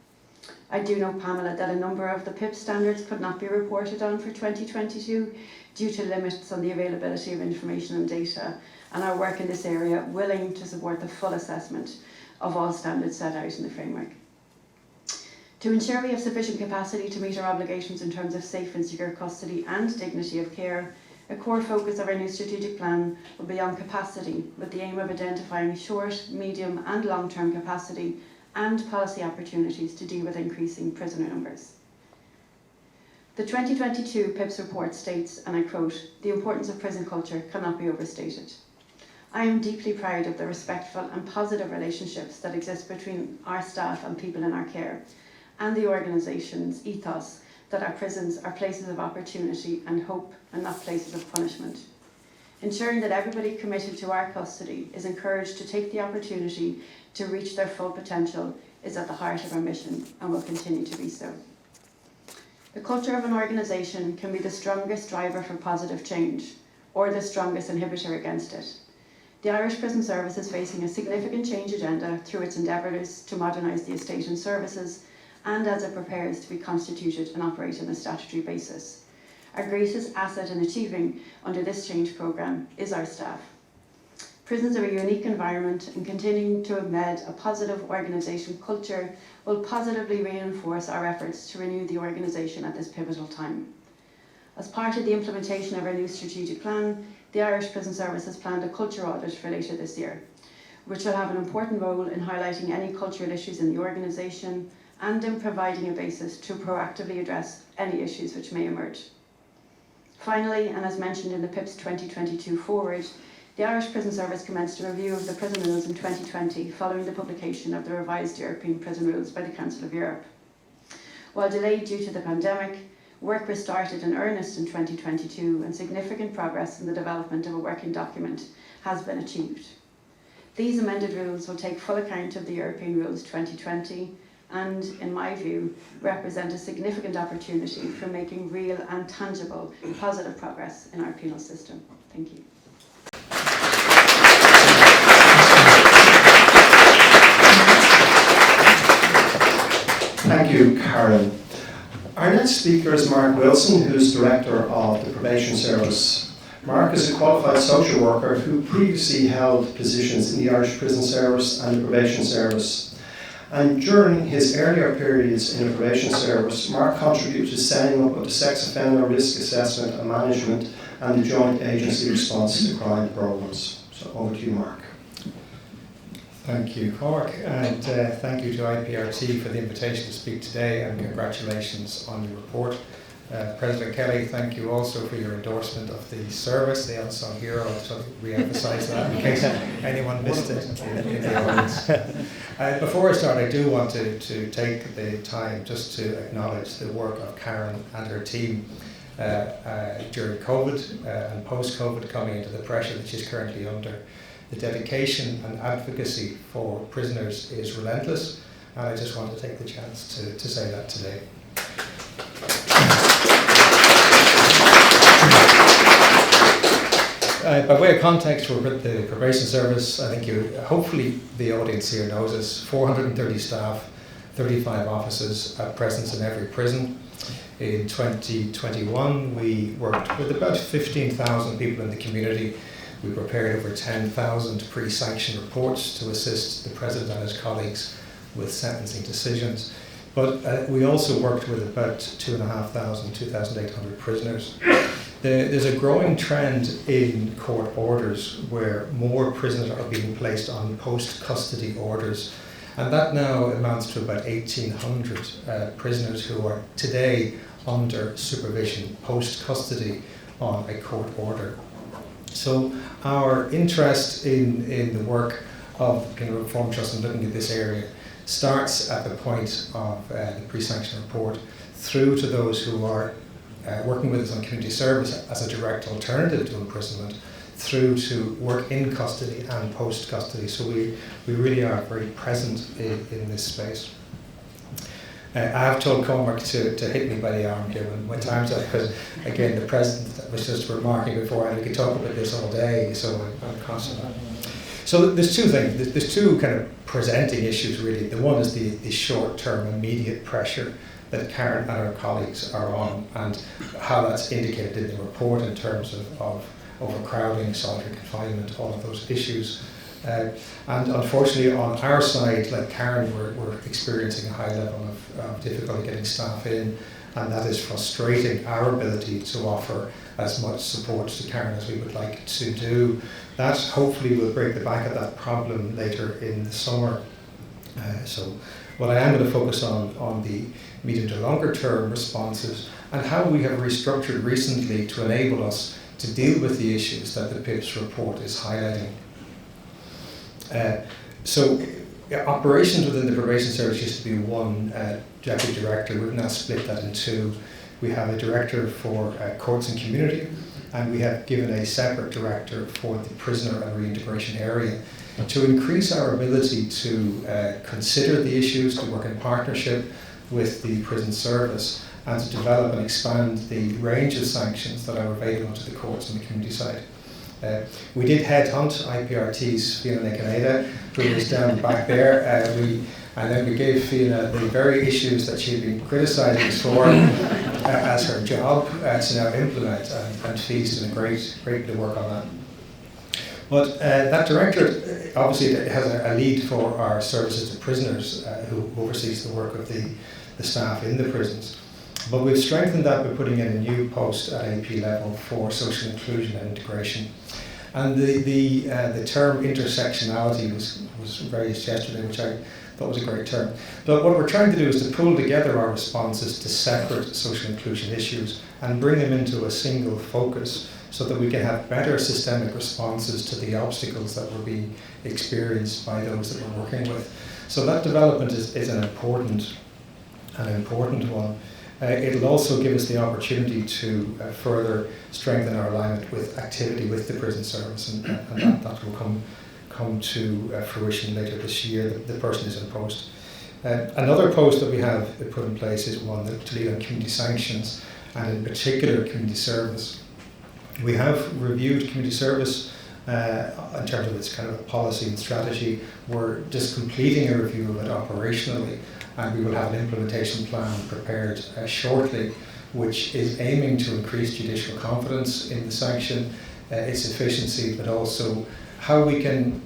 I do know, Pamela, that a number of the PIPS standards could not be reported on for 2022 due to limits on the availability of information and data, and our work in this area will aim to support the full assessment of all standards set out in the framework. To ensure we have sufficient capacity to meet our obligations in terms of safe and secure custody and dignity of care, a core focus of our new strategic plan will be on capacity, with the aim of identifying short, medium and long-term capacity and policy opportunities to deal with increasing prisoner numbers. The 2022 PIPS report states, and I quote, "The importance of prison culture cannot be overstated." I am deeply proud of the respectful and positive relationships that exist between our staff and people in our care, and the organisation's ethos that our prisons are places of opportunity and hope and not places of punishment. Ensuring that everybody committed to our custody is encouraged to take the opportunity to reach their full potential is at the heart of our mission and will continue to be so. The culture of an organisation can be the strongest driver for positive change or the strongest inhibitor against it. The Irish Prison Service is facing a significant change agenda through its endeavours to modernise the estate and services, and as it prepares to be constituted and operate on a statutory basis. Our greatest asset in achieving under this change programme is our staff. Prisons are a unique environment, and continuing to embed a positive organisation culture will positively reinforce our efforts to renew the organisation at this pivotal time. As part of the implementation of our new strategic plan, the Irish Prison Service has planned a culture audit for later this year, which will have an important role in highlighting any cultural issues in the organisation and in providing a basis to proactively address any issues which may emerge. Finally, and as mentioned in the PIPS 2022 forward, the Irish Prison Service commenced a review of the prison rules in 2020 following the publication of the revised European prison rules by the Council of Europe. While delayed due to the pandemic, work was started in earnest in 2022, and significant progress in the development of a working document has been achieved. These amended rules will take full account of the European Rules 2020 and, in my view, represent a significant opportunity for making real and tangible positive progress in our penal system. Thank you. Thank you, Caron. Our next speaker is Mark Wilson, who is Director of the Probation Service. Mark is a qualified social worker who previously held positions in the Irish Prison Service and the Probation Service. And during his earlier periods in the Probation Service, Mark contributed to setting up of the Sex Offender Risk Assessment and Management and the Joint Agency Response to Crime programmes. So over to you, Mark. Thank you, Cormac, and thank you to IPRT for the invitation to speak today, and congratulations on your report. President Kelly, thank you also for your endorsement of the service, the unsung hero, so re-emphasise that in case anyone missed it in the audience. Before I start, I do want to take the time just to acknowledge the work of Caron and her team during COVID and post-COVID, coming into the pressure that she's currently under. The dedication and advocacy for prisoners is relentless, and I just want to take the chance to say that today. By way of context for the Probation Service, I think hopefully the audience here knows us, 430 staff, 35 offices at presence in every prison. In 2021, we worked with about 15,000 people in the community. We prepared over 10,000 pre-sanction reports to assist the President and his colleagues with sentencing decisions. But we also worked with about 2,800 prisoners. There's a growing trend in court orders where more prisoners are being placed on post-custody orders. And that now amounts to about 1,800 prisoners who are today under supervision post-custody on a court order. So our interest in the work of the Penal Reform Trust and looking at this area starts at the point of the pre-sanction report through to those who are working with us on community service as a direct alternative to imprisonment, through to work in custody and post-custody. So we really are very present in this space. I have told Cormac to hit me by the arm here when time's up, because again, the President was just remarking before, and we could talk about this all day, so I'm conscious of that. So there's two things, there's two kind of presenting issues really. The one is the short-term immediate pressure that Caron and her colleagues are on, and how that's indicated in the report in terms of overcrowding, solitary confinement, all of those issues. And unfortunately on our side, like Caron, we're experiencing a high level of difficulty getting staff in, and that is frustrating our ability to offer as much support to Caron as we would like to do. That hopefully will break the back of that problem later in the summer. So what I am going to focus on the medium to longer term responses and how we have restructured recently to enable us to deal with the issues that the PIPS report is highlighting. So operations within the Probation Service used to be one deputy director. We've now split that in two. We have a director for courts and community, and we have given a separate director for the prisoner and reintegration area to increase our ability to consider the issues, to work in partnership with the prison service, and to develop and expand the range of sanctions that are available to the courts and the community side. We did headhunt IPRT's Fiona Nicaneda, who was down back there. And then we gave Fiona the very issues that she'd been criticising us for as her job to now implement, and Fi's doing a great bit of work on that. But that directorate obviously has a lead for our services to prisoners, who oversees the work of the staff in the prisons. But we've strengthened that by putting in a new post at AP level for social inclusion and integration. And the term intersectionality was raised yesterday, which I thought was a great term. But what we're trying to do is to pull together our responses to separate social inclusion issues and bring them into a single focus, so that we can have better systemic responses to the obstacles that were being experienced by those that we're working with. So that development is an important one. It'll also give us the opportunity to further strengthen our alignment with activity with the prison service, and that will come to fruition later this year. The person is in post. Another post that we have put in place is one to lead on community sanctions, and in particular community service. We have reviewed community service in terms of its kind of policy and strategy. We're just completing a review of it operationally, and we will have an implementation plan prepared shortly, which is aiming to increase judicial confidence in the sanction, its efficiency, but also how we can,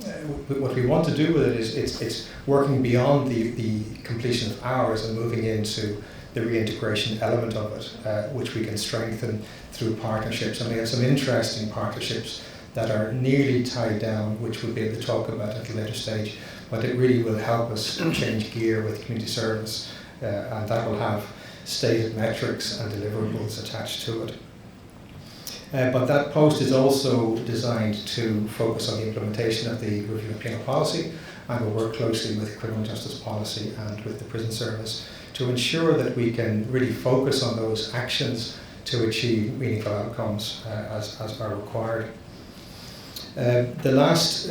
what we want to do with it is it's working beyond the completion of hours and moving into the reintegration element of it, which we can strengthen through partnerships. And we have some interesting partnerships that are nearly tied down, which we'll be able to talk about at a later stage. But it really will help us change gear with community service, and that will have stated metrics and deliverables attached to it. But that post is also designed to focus on the implementation of the review of penal policy, and we'll work closely with criminal justice policy and with the prison service to ensure that we can really focus on those actions to achieve meaningful outcomes as are required. The last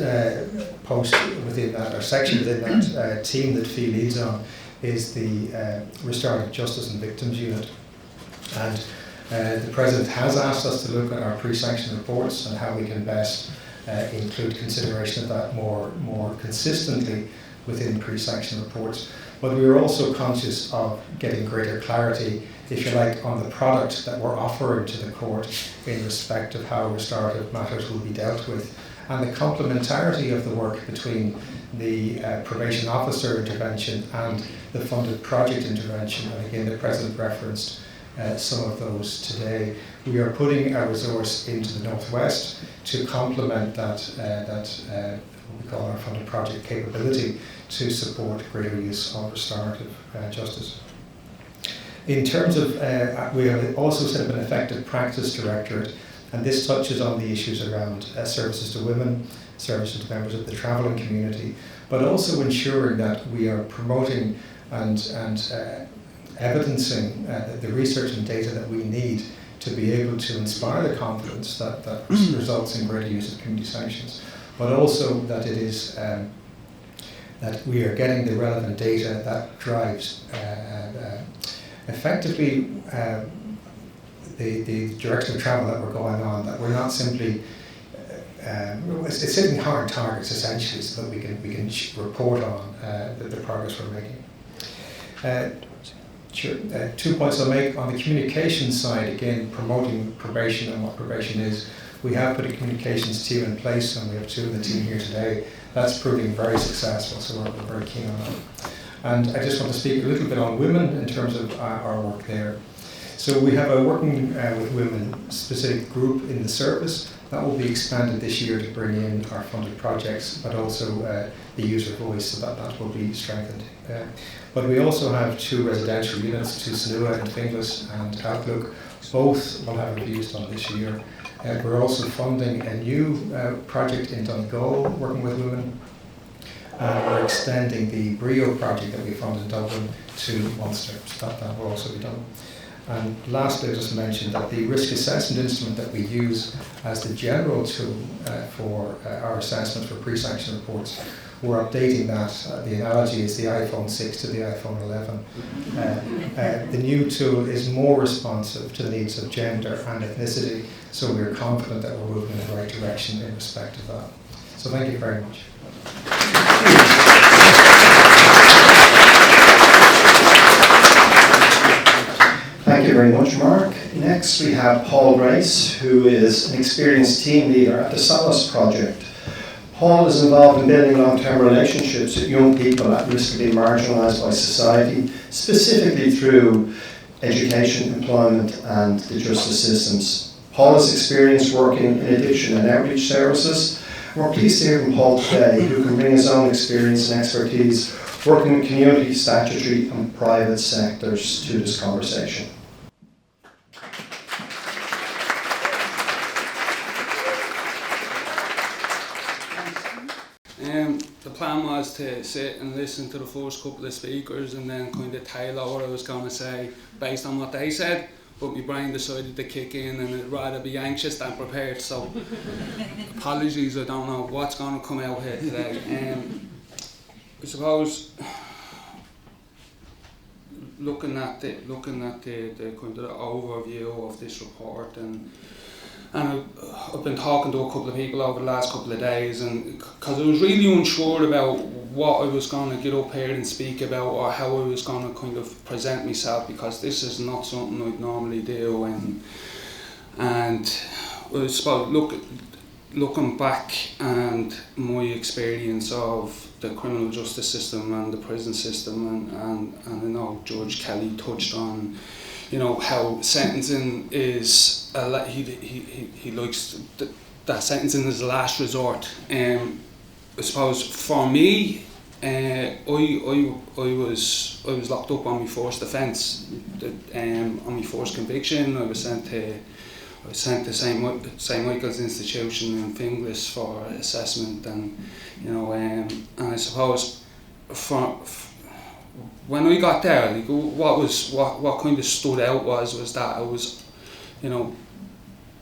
post within that, or section within that team that Fee leads on, is the Restorative Justice and Victims Unit. And the President has asked us to look at our pre-sanction reports and how we can best include consideration of that more consistently within pre-sanction reports. But we are also conscious of getting greater clarity, if you like, on the product that we're offering to the court in respect of how restorative matters will be dealt with, and the complementarity of the work between the probation officer intervention and the funded project intervention. And again, the President referenced some of those today. We are putting our resource into the Northwest to complement that what we call our funded project capability to support greater use of restorative justice. In terms of, we have also set up an effective practice directorate, and this touches on the issues around services to women, services to members of the travelling community, but also ensuring that we are promoting and evidencing the research and data that we need to be able to inspire the confidence that results in greater use of community sanctions, but also that it is that we are getting the relevant data that drives effectively the direction of travel that we're going on, that we're not simply it's setting hard targets essentially so that we can report on the progress we're making. Sure. 2 points I'll make. On the communication side, again, promoting probation and what probation is, we have put a communications team in place, and we have 2 of the team here today. That's proving very successful, so we're very keen on that. And I just want to speak a little bit on women in terms of our work there. So we have a working with women specific group in the service. That will be expanded this year to bring in our funded projects, but also the user voice, so that will be strengthened. But we also have 2 residential units, 2 Sanua and Finglas and Outlook. Both will have reviews done this year. We're also funding a new project in Donegal, working with women. We're extending the BRIO project that we funded in Dublin to Munster, so that will also be done. And lastly, I just mentioned that the risk assessment instrument that we use as the general tool for our assessment for pre-sanction reports, we're updating that. The analogy is the iPhone 6 to the iPhone 11. The new tool is more responsive to the needs of gender and ethnicity, so we're confident that we're moving in the right direction in respect of that. So thank you very much. Thank you very much, Mark. Next we have Paul Grace, who is an experienced team leader at the Solas project. Paul is involved in building long-term relationships with young people at risk of being marginalised by society, specifically through education, employment and the justice systems. Paul has experience working in addiction and outreach services. We're pleased to hear from Paul today, who can bring his own experience and expertise working in community, statutory and private sectors to this conversation. The plan was to sit and listen to the first couple of speakers and then kind of tailor what I was going to say based on what they said, but my brain decided to kick in and I'd rather be anxious than prepared, so apologies, I don't know what's going to come out here today. I suppose looking at the kind of the overview of this report, and I've been talking to a couple of people over the last couple of days, and because I was really unsure about what I was going to get up here and speak about, or how I was going to kind of present myself, because this is not something I'd normally do, and I suppose looking back and my experience of the criminal justice system and the prison system, and I know Judge Kelly touched on, you know, how sentencing is he likes that sentencing is the last resort. I suppose for me, I was locked up on my first offence, on my first conviction. I was sent to St Michael's Institution in Finglas for assessment, and you know, and I suppose when I got there, like, what kind of stood out was that I was, you know,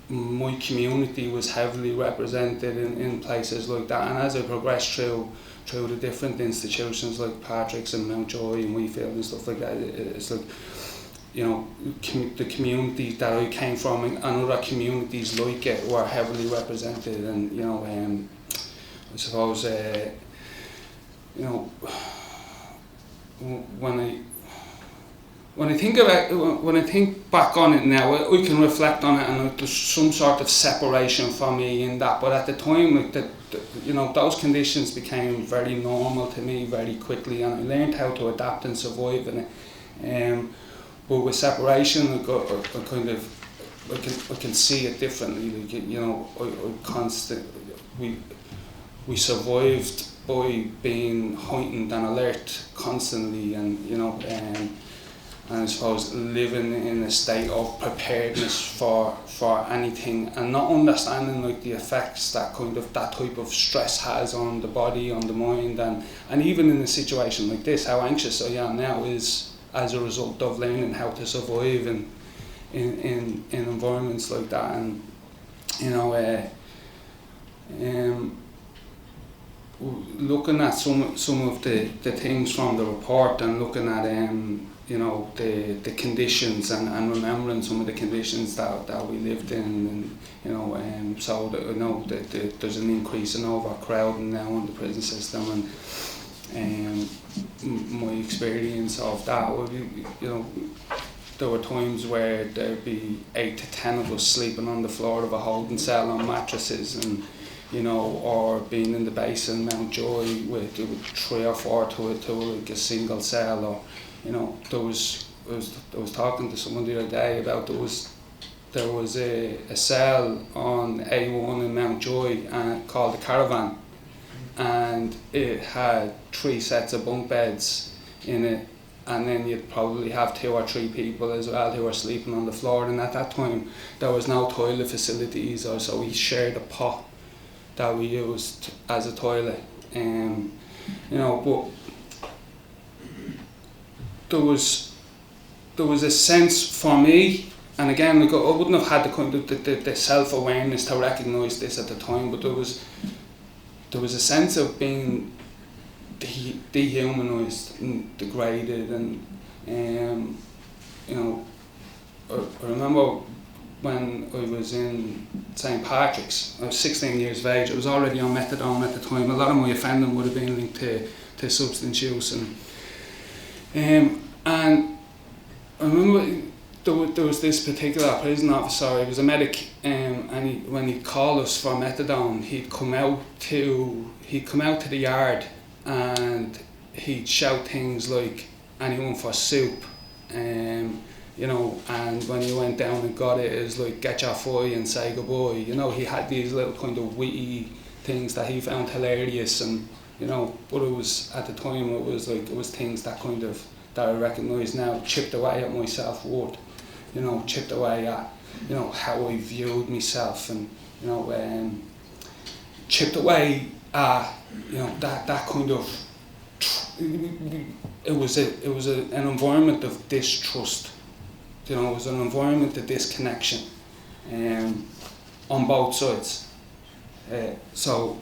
my community was heavily represented in places like that, and as I progressed through the different institutions like Patrick's and Mountjoy and Wheatfield and stuff like that, it's like, you know, the communities that I came from and other communities like it were heavily represented, and you know, I suppose you know, when I think back on it now, I can reflect on it, and there's some sort of separation for me in that. But at the time, like you know, those conditions became very normal to me very quickly, and I learned how to adapt and survive in it. But with separation, I can see it differently. Like, you know, we survived by being heightened and alert constantly, and you know, and I suppose living in a state of preparedness for anything, and not understanding like the effects that type of stress has on the body, on the mind, and even in a situation like this, how anxious I am now is as a result of learning how to survive in environments like that. And you know, looking at some of the things from the report, and looking at you know, the conditions, and remembering some of the conditions that we lived in, and you know, so that I know that there's an increase in overcrowding now in the prison system, and my experience of that, you know, there were times where there'd be 8 to 10 of us sleeping on the floor of a holding cell on mattresses, and you know, or being in the basin Mountjoy with 3 or 4 to like a single cell, or you know, I was talking to someone the other day about there was a cell on A1 in Mountjoy called the Caron, and it had 3 sets of bunk beds in it, and then you'd probably have 2 or 3 people as well who were sleeping on the floor, and at that time there was no toilet facilities, or so we shared a pot that we used as a toilet, you know, but there was there was a sense for me, and again, like, I wouldn't have had the kind of the self-awareness to recognise this at the time, but there was a sense of being dehumanised and degraded, and you know, I remember when I was in St. Patrick's, I was 16 years of age. I was already on methadone at the time. A lot of my offending would have been linked to substance use, and I remember there was this particular prison officer. He was a medic, and when he called us for methadone, he'd come out to the yard, and he'd shout things like, "Anyone for soup?" You know, and when you went down and got it, it was like, "Get your foy and say goodbye." You know, he had these little kind of witty things that he found hilarious, and you know, but it was, at the time, it was things that I recognise now, chipped away at my self-worth, you know, chipped away at, you know, how I viewed myself, and you know, chipped away at, you know, that kind of, it was an environment of distrust. You know, it was an environment of disconnection, on both sides. So,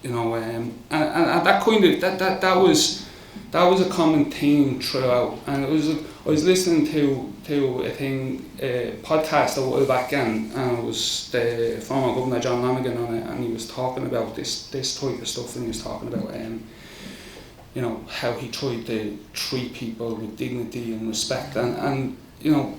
you know, and that kind of that was a common theme throughout. And I was listening to a podcast a while back, and it was the former Governor John Lanigan on it, and he was talking about this type of stuff, and he was talking about you know, how he tried to treat people with dignity and respect, and you know,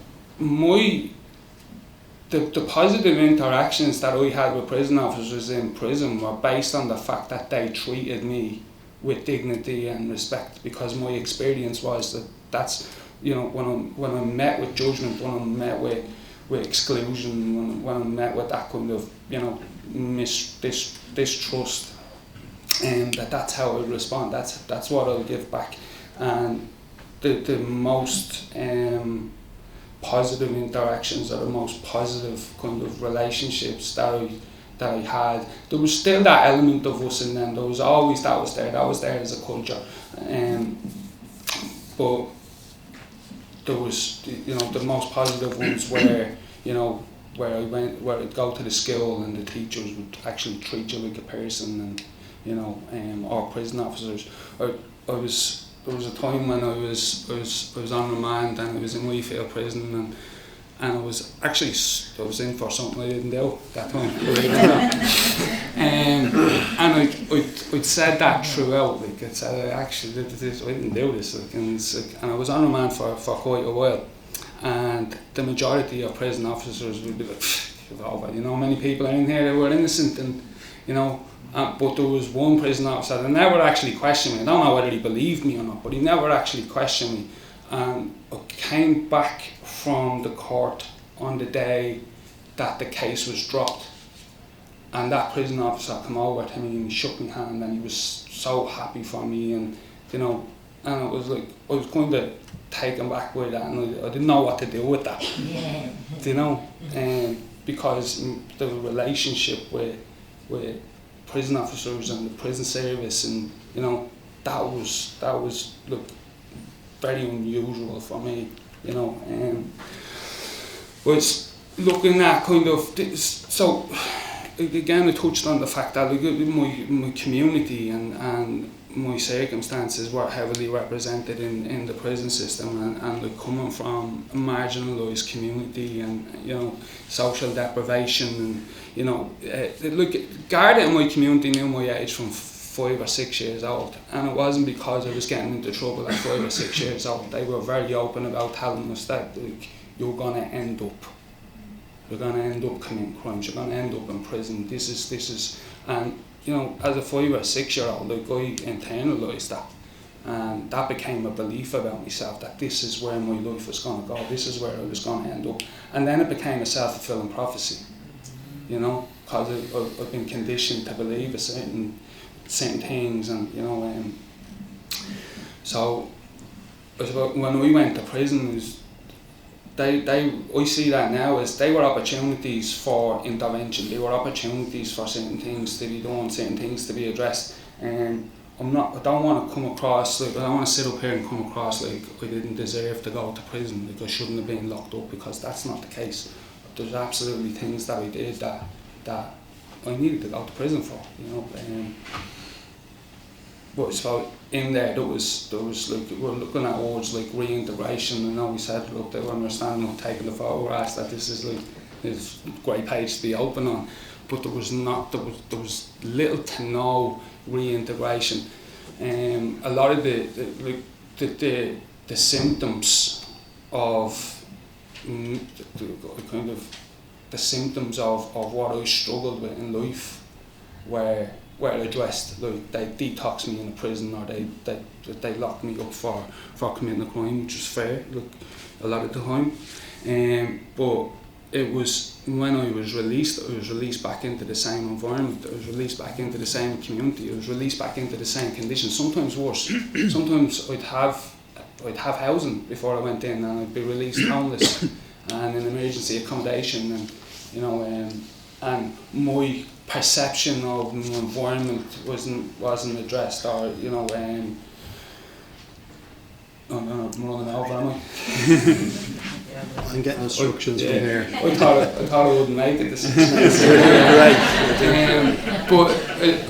the positive interactions that I had with prison officers in prison were based on the fact that they treated me with dignity and respect, because my experience was that's, you know, when I'm met with judgment, when I'm met with exclusion, when I'm met with that kind of, you know, distrust, and that's how I respond. That's what I'll give back. And the most positive interactions, or the most positive kind of relationships that I had, there was still that element of us in them. There was always that was there as a culture, but there was, you know, the most positive ones where, you know, where I'd go to the school and the teachers would actually treat you like a person, and you know, or prison officers. There was a time when I was on remand, and I was in Wheatfield prison, and I was in for something I didn't do that time. And I'd said that throughout, like I said, I didn't do this, like, and I was on remand for quite a while, and the majority of prison officers would be like, you know, many people in here that were innocent, and you know. But there was one prison officer that never actually questioned me. I don't know whether he believed me or not, but he never actually questioned me. And I came back from the court on the day that the case was dropped, and that prison officer came over to me and he shook my hand, and he was so happy for me, and you know, and it was like, I was kind of taken back by that, and I didn't know what to do with that. Yeah. You know, because the relationship with prison officers and the prison service, and you know, that was look, very unusual for me, you know, was looking at kind of this. So again, I touched on the fact that like, my community and my circumstances were heavily represented in the prison system, and like, coming from a marginalised community, and you know, social deprivation, and you know, look, Garda in my community knew my age from 5 or 6 years old, and it wasn't because I was getting into trouble at 5 or 6 years old. They were very open about telling us that, like, you're gonna end up committing crimes, you're gonna end up in prison. This is, and you know, as a 5 or 6 year old, like, I internalised that, and that became a belief about myself, that this is where my life was gonna go, this is where I was gonna end up, and then it became a self-fulfilling prophecy. You know, because I've been conditioned to believe certain things, and you know, so when we went to prison, I see that now as they were opportunities for intervention. They were opportunities for certain things to be done, certain things to be addressed. And I don't want to come across like, I don't want to sit up here and come across like I didn't deserve to go to prison, like I shouldn't have been locked up, because that's not the case. There's absolutely things that I did that I needed to go to prison for, you know. But so in there was like, we're looking at words like reintegration. I know we said, look, they were understanding of taking the photographs, that this is like, it's a great page to be open on, but there was little to no reintegration. A lot of the symptoms of the symptoms of what I struggled with in life were addressed. Like, they detoxed me in a prison, or they locked me up for committing a crime, which was fair, like, a lot of the time. But it was when I was released back into the same environment, I was released back into the same community, I was released back into the same conditions, sometimes worse. Sometimes I'd have housing before I went in, and I'd be released homeless and in emergency accommodation, and you know, and my perception of the environment wasn't addressed, or you know, I'm running over, am I? I'm getting instructions from here. I thought I wouldn't make it this but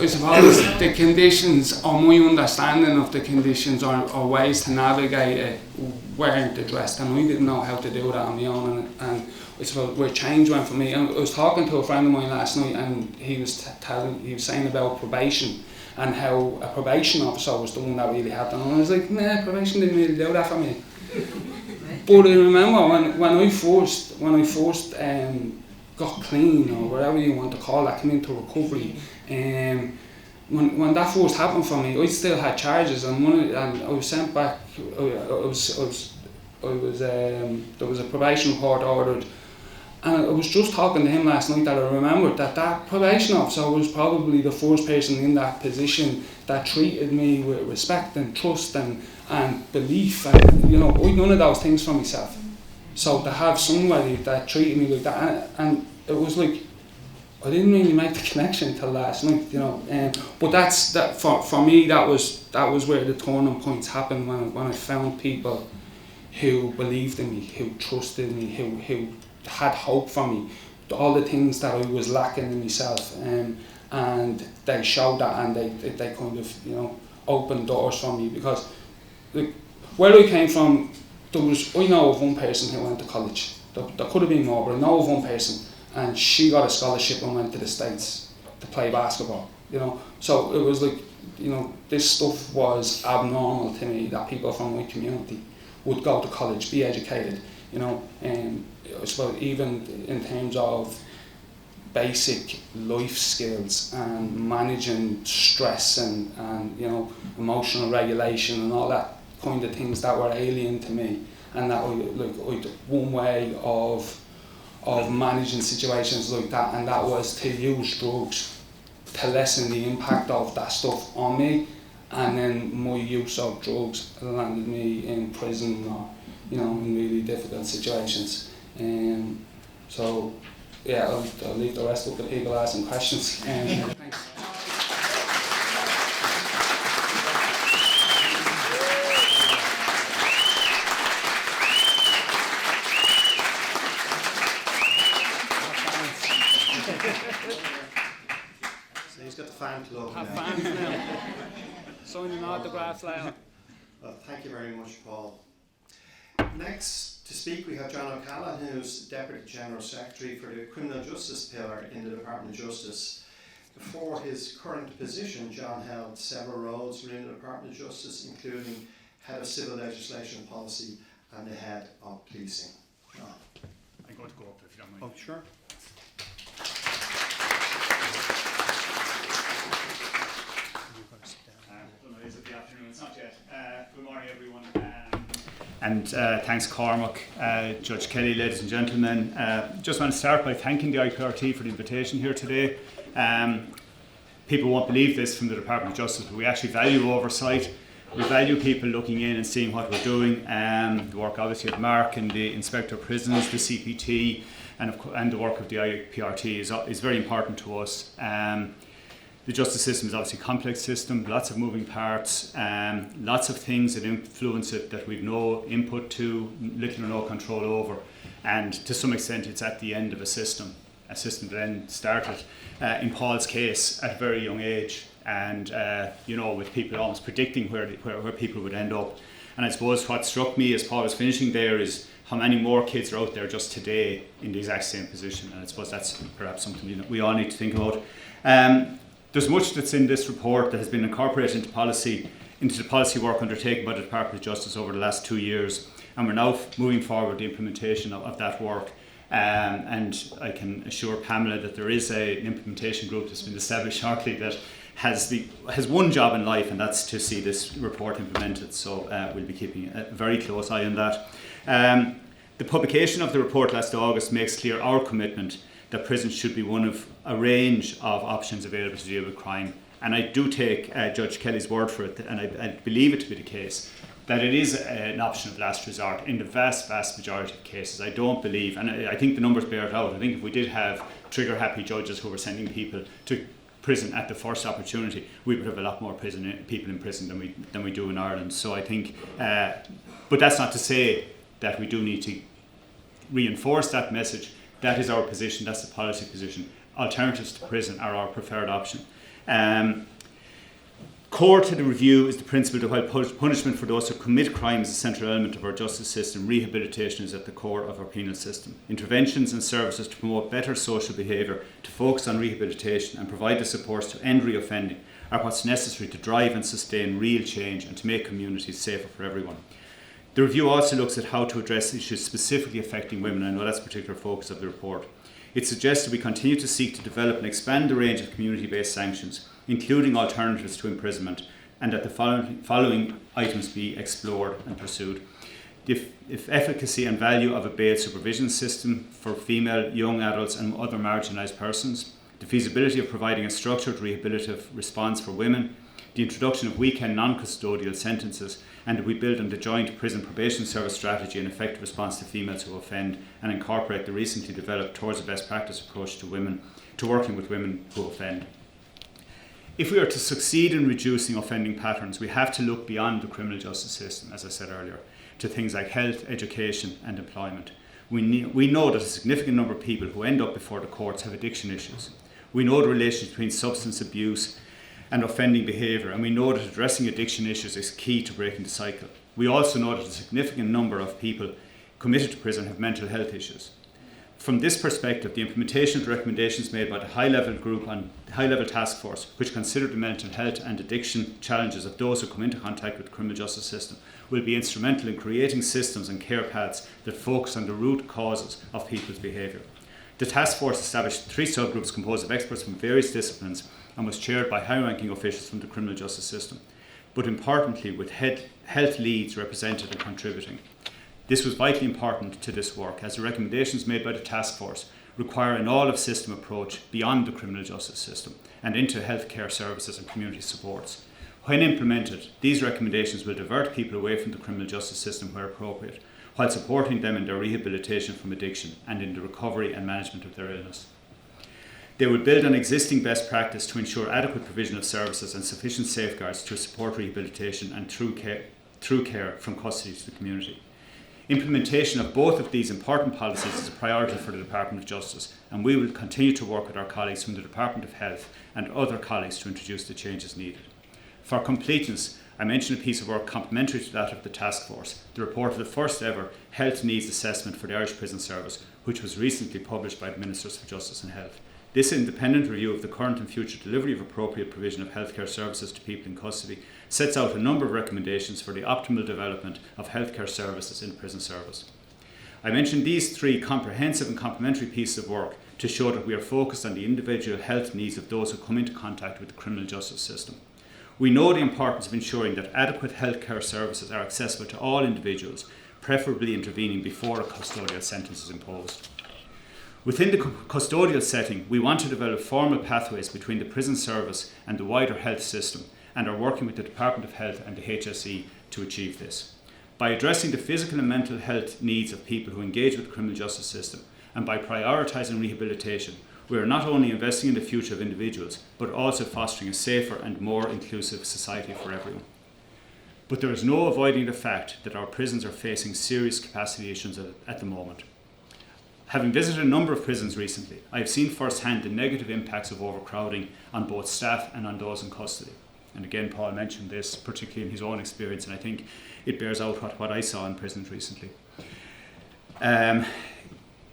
I suppose the conditions, or my understanding of the conditions, or ways to navigate it, weren't addressed, and I didn't know how to do that on my own. And I suppose where change went for me, and I was talking to a friend of mine last night, and he was saying about probation, and how a probation officer was the one that really had them. And I was like, nah, probation didn't really do that for me. But I remember when I first got clean, or whatever you want to call that, came into recovery, when that first happened for me, I still had charges, and I was sent back. There was a probation report ordered, and I was just talking to him last night that I remembered that probation officer was probably the first person in that position that treated me with respect and trust and belief, and you know, I'd none of those things for myself. So to have somebody that treated me like that, and it was like, I didn't really make the connection till last night, you know. But that for me, that was where the turning points happened, when I found people who believed in me, who trusted me, who had hope for me, all the things that I was lacking in myself, and they showed that, and they kind of, you know, opened doors for me, because like, where I came from, I know of one person who went to college. There could have been more, but I know of one person, and she got a scholarship and went to the States to play basketball, you know. So it was like, you know, this stuff was abnormal to me, that people from my community would go to college, be educated, you know. And I suppose even in terms of basic life skills and managing stress and you know, emotional regulation and all that kind of things that were alien to me, and that one way of managing situations like that, and that was to use drugs to lessen the impact of that stuff on me. And then my use of drugs landed me in prison, or you know, in really difficult situations. So yeah, I'll leave the rest up to people asking questions. Thanks. So he's got the fan club Have now. fans now. Signing autographs later. Well, thank you very much, Paul. Next to speak, we have John O'Callaghan, who's Deputy General Secretary for the Criminal Justice Pillar in the Department of Justice. Before his current position, John held several roles within the Department of Justice, including Head of Civil Legislation and Policy and the Head of Policing. John. I'm going to go up if you don't mind. Oh, sure. Well, no, is it the afternoon? It's not yet. Good morning, everyone. And thanks, Cormac, Judge Kelly, ladies and gentlemen. Just want to start by thanking the IPRT for the invitation here today. People won't believe this from the Department of Justice, but we actually value oversight. We value people looking in and seeing what we're doing. The work obviously of Mark and the Inspector of Prisons, the CPT, and the work of the IPRT is very important to us. The justice system is obviously a complex system, lots of moving parts, lots of things that influence it that we've no input to, little or no control over, and to some extent it's at the end of a system that then started, in Paul's case, at a very young age, and with people almost predicting where people would end up. And I suppose what struck me as Paul was finishing there is how many more kids are out there just today in the exact same position, and I suppose that's perhaps something we all need to think about. There's much that's in this report that has been incorporated into the policy work undertaken by the Department of Justice over the last 2 years, and we're now moving forward the implementation of that work. And I can assure Pamela that there is an implementation group that's been established shortly that has one job in life, and that's to see this report implemented. So we'll be keeping a very close eye on that. The publication of the report last August makes clear our commitment that prisons should be one of a range of options available to deal with crime. And I do take Judge Kelly's word for it, and I believe it to be the case, that it is an option of last resort in the vast, vast majority of cases. I don't believe, and I think the numbers bear it out, I think if we did have trigger-happy judges who were sending people to prison at the first opportunity, we would have a lot more people in prison than we do in Ireland. So I think, but that's not to say that we do need to reinforce that message. That is our position, that's the policy position. Alternatives to prison are our preferred option. Core to the review is the principle that while punishment for those who commit crime is a central element of our justice system, rehabilitation is at the core of our penal system. Interventions and services to promote better social behaviour, to focus on rehabilitation and provide the supports to end reoffending are what's necessary to drive and sustain real change and to make communities safer for everyone. The review also looks at how to address issues specifically affecting women. I know that's a particular focus of the report. It suggests that we continue to seek to develop and expand the range of community-based sanctions, including alternatives to imprisonment, and that the following items be explored and pursued. If efficacy and value of a bail supervision system for female, young adults and other marginalised persons, the feasibility of providing a structured rehabilitative response for women, the introduction of weekend non-custodial sentences, and that we build on the joint prison probation service strategy and effective response to females who offend, and incorporate the recently developed towards a best practice approach to working with women who offend. If we are to succeed in reducing offending patterns, we have to look beyond the criminal justice system, as I said earlier, to things like health, education and employment. We know that a significant number of people who end up before the courts have addiction issues. We know the relationship between substance abuse and offending behaviour, and we know that addressing addiction issues is key to breaking the cycle. We also know that a significant number of people committed to prison have mental health issues. From this perspective, the implementation of the recommendations made by the high-level task force, which considered the mental health and addiction challenges of those who come into contact with the criminal justice system, will be instrumental in creating systems and care paths that focus on the root causes of people's behaviour. The task force established 3 subgroups composed of experts from various disciplines and was chaired by high-ranking officials from the criminal justice system, but importantly with health leads represented and contributing. This was vitally important to this work, as the recommendations made by the task force require an all-of-system approach beyond the criminal justice system and into healthcare services and community supports. When implemented, these recommendations will divert people away from the criminal justice system where appropriate, while supporting them in their rehabilitation from addiction and in the recovery and management of their illness. They will build on existing best practice to ensure adequate provision of services and sufficient safeguards to support rehabilitation and true care from custody to the community. Implementation of both of these important policies is a priority for the Department of Justice, and we will continue to work with our colleagues from the Department of Health and other colleagues to introduce the changes needed. For completeness, I mentioned a piece of work complementary to that of the task force, the report of the first ever Health Needs Assessment for the Irish Prison Service, which was recently published by the Ministers for Justice and Health. This independent review of the current and future delivery of appropriate provision of healthcare services to people in custody sets out a number of recommendations for the optimal development of healthcare services in the prison service. I mentioned these 3 comprehensive and complementary pieces of work to show that we are focused on the individual health needs of those who come into contact with the criminal justice system. We know the importance of ensuring that adequate healthcare services are accessible to all individuals, preferably intervening before a custodial sentence is imposed. Within the custodial setting, we want to develop formal pathways between the prison service and the wider health system, and are working with the Department of Health and the HSE to achieve this. By addressing the physical and mental health needs of people who engage with the criminal justice system, and by prioritising rehabilitation, we are not only investing in the future of individuals, but also fostering a safer and more inclusive society for everyone. But there is no avoiding the fact that our prisons are facing serious capacity issues at the moment. Having visited a number of prisons recently, I have seen firsthand the negative impacts of overcrowding on both staff and on those in custody. And again, Paul mentioned this, particularly in his own experience, and I think it bears out what I saw in prisons recently.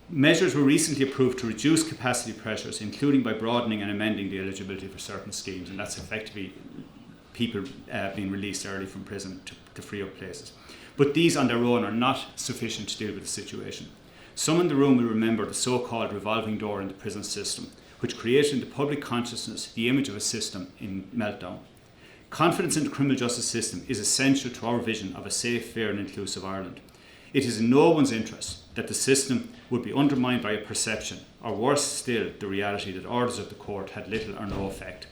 Measures were recently approved to reduce capacity pressures, including by broadening and amending the eligibility for certain schemes, and that's effectively people being released early from prison to free up places. But these on their own are not sufficient to deal with the situation. Some in the room will remember the so-called revolving door in the prison system, which created in the public consciousness the image of a system in meltdown. Confidence in the criminal justice system is essential to our vision of a safe, fair and inclusive Ireland. It is in no one's interest that the system would be undermined by a perception, or worse still, the reality that orders of the court had little or no effect.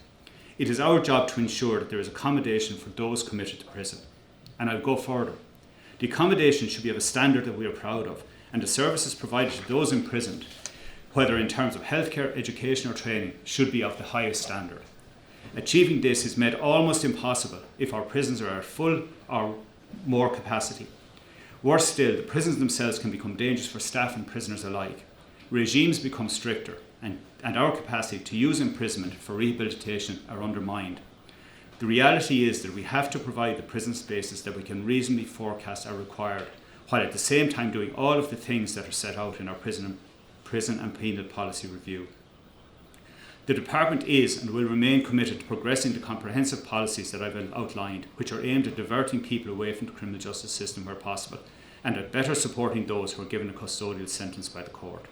It is our job to ensure that there is accommodation for those committed to prison. And I'll go further. The accommodation should be of a standard that we are proud of, and the services provided to those imprisoned, whether in terms of healthcare, education or training, should be of the highest standard. Achieving this is made almost impossible if our prisons are at full or more capacity. Worse still, the prisons themselves can become dangerous for staff and prisoners alike. Regimes become stricter, and our capacity to use imprisonment for rehabilitation are undermined. The reality is that we have to provide the prison spaces that we can reasonably forecast are required, while at the same time doing all of the things that are set out in our prison and penal policy review. The Department is and will remain committed to progressing the comprehensive policies that I've outlined, which are aimed at diverting people away from the criminal justice system where possible, and at better supporting those who are given a custodial sentence by the court.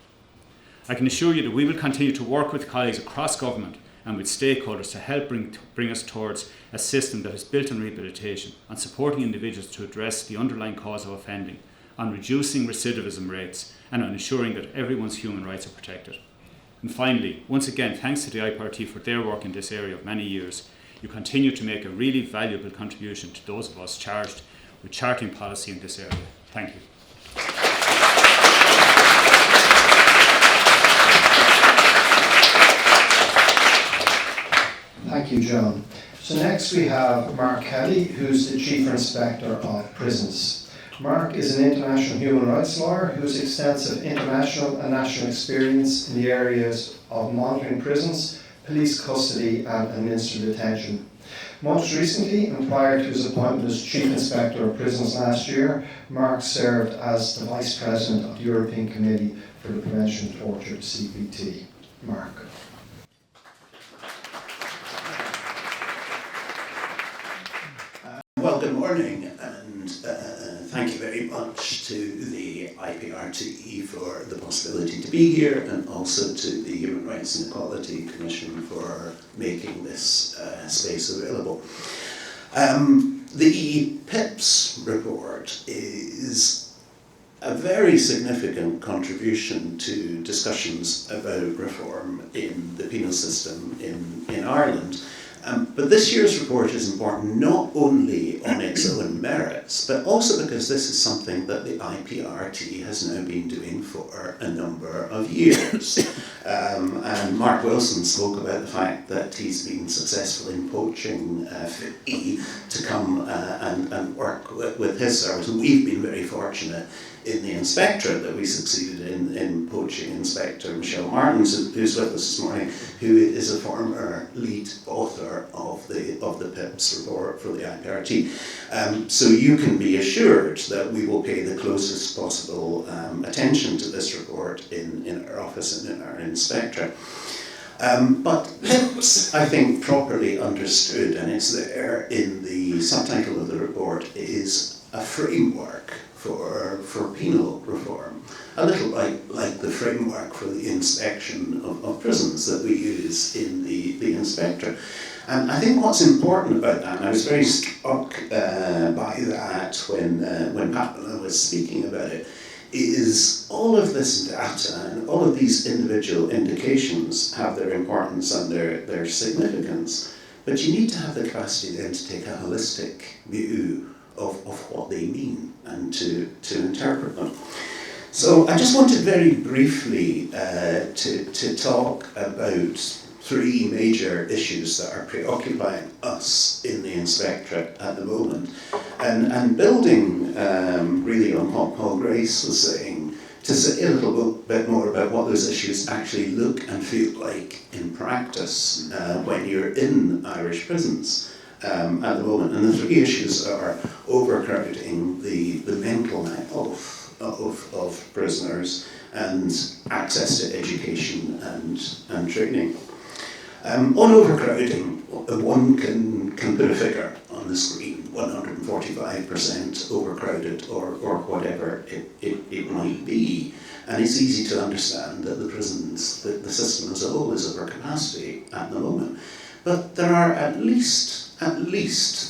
I can assure you that we will continue to work with colleagues across government and with stakeholders to help bring us towards a system that is built on rehabilitation, on supporting individuals to address the underlying cause of offending, on reducing recidivism rates, and on ensuring that everyone's human rights are protected. And finally, once again, thanks to the IPRT for their work in this area of many years. You continue to make a really valuable contribution to those of us charged with charting policy in this area. Thank you. Thank you, John. So next we have Mark Kelly, who's the Chief Inspector of Prisons. Mark is an international human rights lawyer who has extensive international and national experience in the areas of monitoring prisons, police custody and administrative detention. Most recently, and prior to his appointment as Chief Inspector of Prisons last year, Mark served as the Vice President of the European Committee for the Prevention of Torture, CPT. Mark. Well, good morning, and thank you very much to the IPRT for the possibility to be here, and also to the Human Rights and Equality Commission for making this space available. The PIPS report is a very significant contribution to discussions about reform in the penal system in Ireland. But this year's report is important not only on its own merits, but also because this is something that the IPRT has now been doing for a number of years. And Mark Wilson spoke about the fact that he's been successful in poaching FE to come and work with his service. And we've been very fortunate in the inspectorate that we succeeded in poaching Inspector Michelle Martins, who's with us this morning, who is a former lead author of the PIPS report for the IPRT. So you can be assured that we will pay the closest possible attention to this report in our office and in our inspectorate. But PIPS, I think, properly understood, and it's there in the subtitle of the report, is a framework for penal reform, a little like the framework for the inspection of prisons that we use in the inspectorate. And I think what's important about that, and I was very struck by that when Pamela was speaking about it, is all of this data and all of these individual indications have their importance and their significance, but you need to have the capacity then to take a holistic view of what they mean and to interpret them. So I just wanted very briefly to talk about three major issues that are preoccupying us in the Inspectorate at the moment. And building really on what Paul Grace was saying, to say a little bit more about what those issues actually look and feel like in practice when you're in Irish prisons at the moment. And the three issues are overcrowding, the mental health of prisoners, and access to education and training. On overcrowding, one can put a figure on the screen, 145% overcrowded or whatever it might be. And it's easy to understand that the prisons, the system as a whole is over capacity at the moment. But there are at least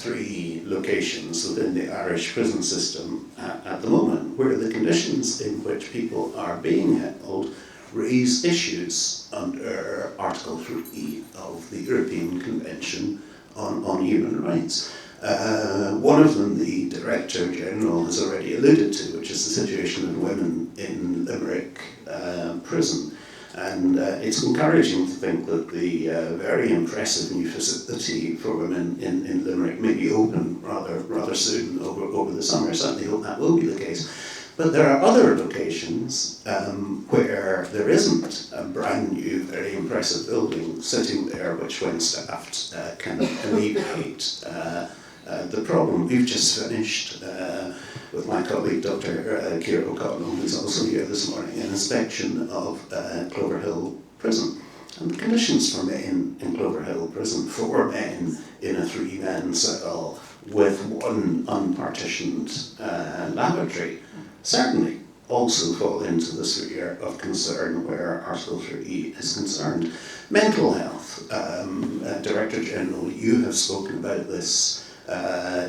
three locations within the Irish prison system at the moment where the conditions in which people are being held raise issues under Article 3 of the European Convention on Human Rights. One of them, the Director General has already alluded to, which is the situation of women in Limerick prison. And it's encouraging to think that the very impressive new facility for women in Limerick may be open rather soon over the summer. I certainly hope that will be the case. But there are other locations where there isn't a brand new, very impressive building sitting there, which, when staffed, can alleviate the problem. We've just finished with my colleague Dr. Ciara O'Connell, who's also here this morning, an inspection of Clover Hill Prison. And the conditions for men in Clover Hill Prison, 4 men in a 3-man cell with one unpartitioned lavatory, certainly also fall into the sphere of concern where Article 3 is concerned. Mental health. Director General, you have spoken about this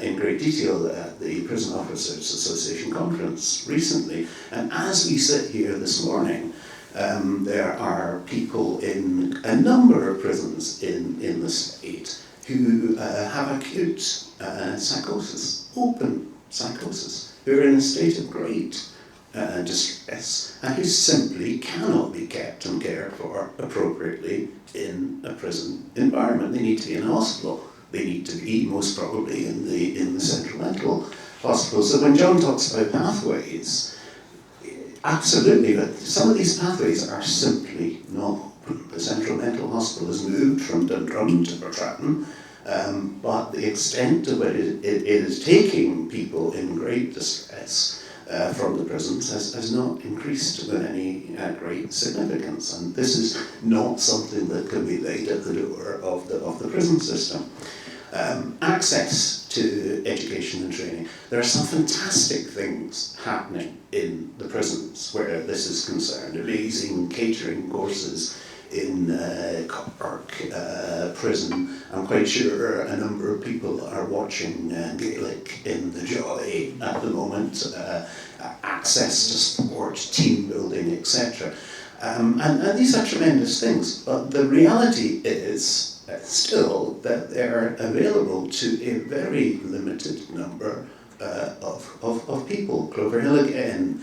in great detail at the Prison Officers Association conference recently. And as we sit here this morning, there are people in a number of prisons in the state who have acute psychosis, open psychosis, who are in a state of great distress and who simply cannot be kept and cared for appropriately in a prison environment. They need to be in a hospital. They need to be most probably in the central mental hospital. So when John talks about pathways, absolutely, but some of these pathways are simply not open. The central mental hospital has moved from Dundrum to Portratton, but the extent to which it is taking people in great distress from the prisons has not increased with any great significance. And this is not something that can be laid at the door of the prison system. Access to education and training. There are some fantastic things happening in the prisons where this is concerned. Amazing catering courses in Cormac prison. I'm quite sure a number of people are watching Gaelic in the Joy at the moment. Access to sport, team building, etc. And these are tremendous things, but the reality is still that they're available to a very limited number of people. Clover Hill again,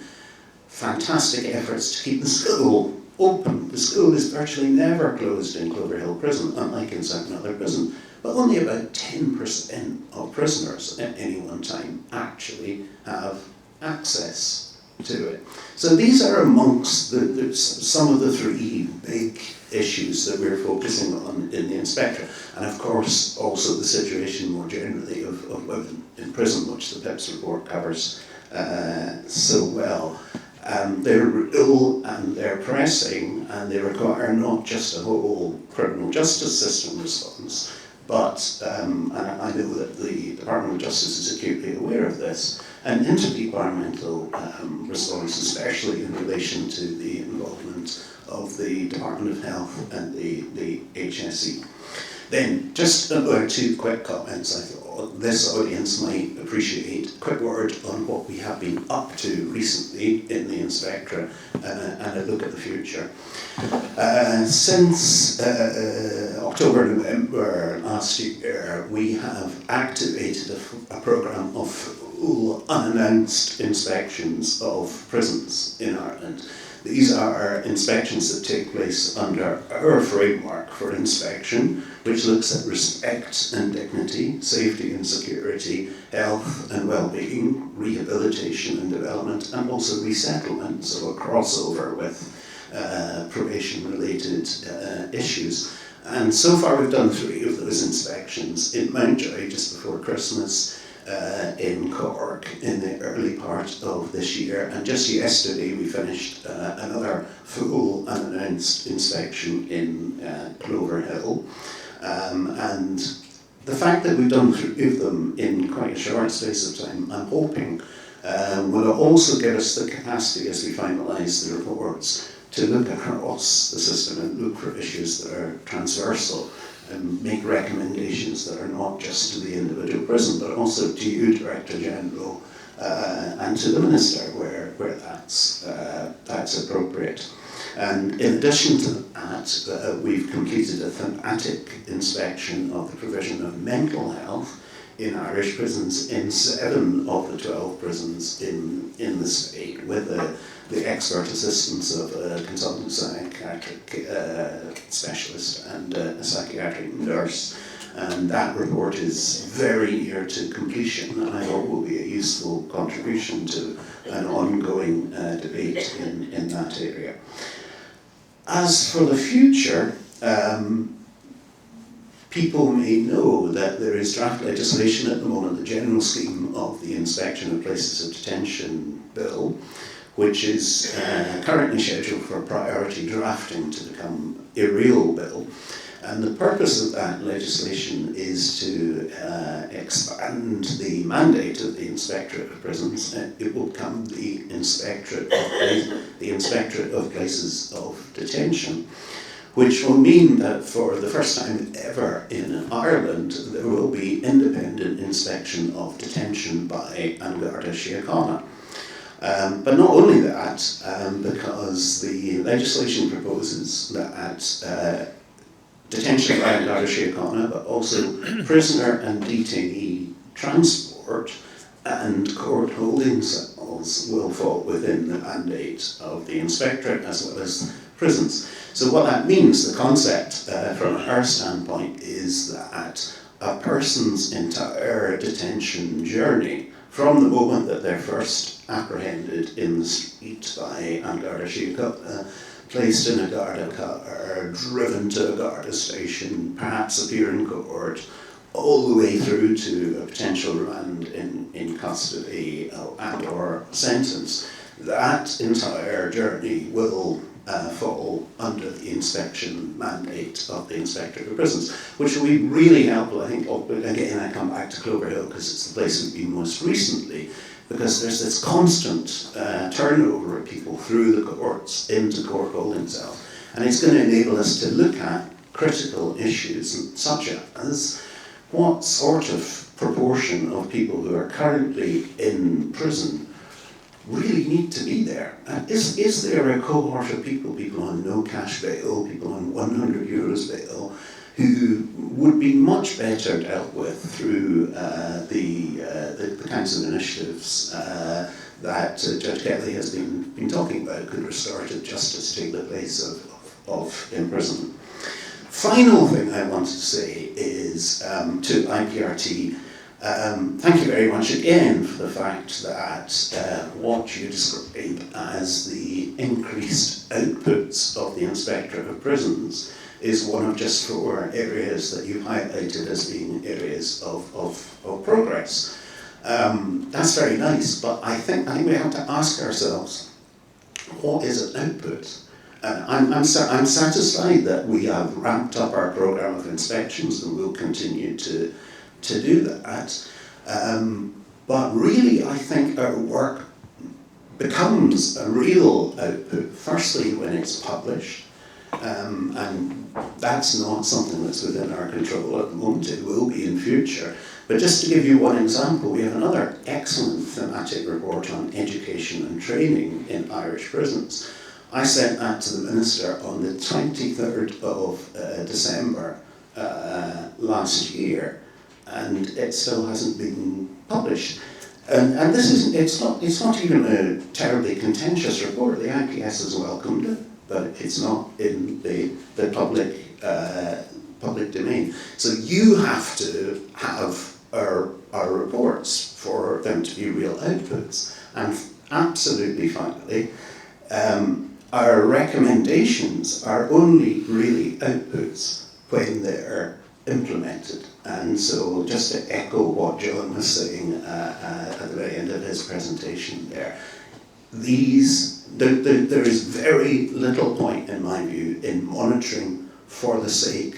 fantastic efforts to keep the school open. The school is virtually never closed in Clover Hill Prison, unlike in certain other prisons, but only about 10% of prisoners at any one time actually have access to it. So these are amongst some of the three big issues that we're focusing on in the Inspectorate, and of course also the situation more generally of women in prison, which the PIPS report covers so well. They're real and they're pressing, and they require not just a whole criminal justice system response, but, and I know that the Department of Justice is acutely aware of this, an interdepartmental response, especially in relation to the involvement of the Department of Health and the HSE. Then, just about 2 quick comments. I thought this audience might appreciate a quick word on what we have been up to recently in the Inspectorate and a look at the future. Since October, November last year, we have activated a programme of full unannounced inspections of prisons in Ireland. These are inspections that take place under our framework for inspection, which looks at respect and dignity, safety and security, health and well-being, rehabilitation and development, and also resettlement, so a crossover with probation-related issues. And so far we've done 3 of those inspections in Mountjoy just before Christmas, in Cork in the early part of this year, and just yesterday we finished another full unannounced inspection in Clover Hill. And the fact that we've done 3 of them in quite a short space of time, I'm hoping will also give us the capacity as we finalise the reports to look across the system and look for issues that are transversal and make recommendations that are not just to the individual prison, but also to you, Director General, and to the Minister, where that's appropriate. And in addition to that, we've completed a thematic inspection of the provision of mental health in Irish prisons in 7 of the 12 prisons in the state, with the expert assistance of a consultant psychiatric specialist and a psychiatric nurse. And that report is very near to completion, and I hope will be a useful contribution to an ongoing debate in that area. As for the future, people may know that there is draft legislation at the moment, the general scheme of the Inspection of Places of Detention Bill, which is currently scheduled for priority drafting to become a real bill. And the purpose of that legislation is to expand the mandate of the Inspectorate of Prisons. It will become the Inspectorate of Places of Detention, which will mean that for the first time ever in Ireland, there will be independent inspection of detention by An Garda Síochána. But not only that, because the legislation proposes that detention by An Garda Síochána, but also prisoner and detainee transport and court holding cells will fall within the mandate of the Inspectorate as well as prisons. So what that means, the concept from our standpoint, is that a person's entire detention journey, from the moment that they're first apprehended in the street by An Garda Síochána, placed in a Garda car, driven to a Garda station, perhaps appear in court, all the way through to a potential remand in custody and or sentence, that entire journey will fall under the inspection mandate of the Inspector of Prisons, which will be really helpful, I think. Again, I come back to Clover Hill because it's the place we've been most recently, because there's this constant turnover of people through the courts into court holding cells. And it's going to enable us to look at critical issues such as what sort of proportion of people who are currently in prison really need to be there. Is there a cohort of people on no cash bail, people on €100 bail, who would be much better dealt with through the kinds of initiatives that Judge Kelly has been talking about? Could restorative justice take the place of imprisonment? Final thing I wanted to say is to IPRT, thank you very much again for the fact that what you describe as the increased outputs of the Inspectorate of Prisons is one of just 4 areas that you've highlighted as being areas of progress. That's very nice, but I think we have to ask ourselves, what is an output? I'm satisfied that we have ramped up our programme of inspections and will continue to do that. But really, I think our work becomes a real output, firstly, when it's published. And that's not something that's within our control at the moment. It will be in future. But just to give you one example, we have another excellent thematic report on education and training in Irish prisons. I sent that to the Minister on the 23rd of December last year, and it still hasn't been published. And this isn't, it's not even a terribly contentious report. The IPS has welcomed it, but it's not in the public domain. So you have to have our reports for them to be real outputs. And absolutely finally, our recommendations are only really outputs when they're implemented. And so just to echo what John was saying at the very end of his presentation there, there is very little point, in my view, in monitoring for the sake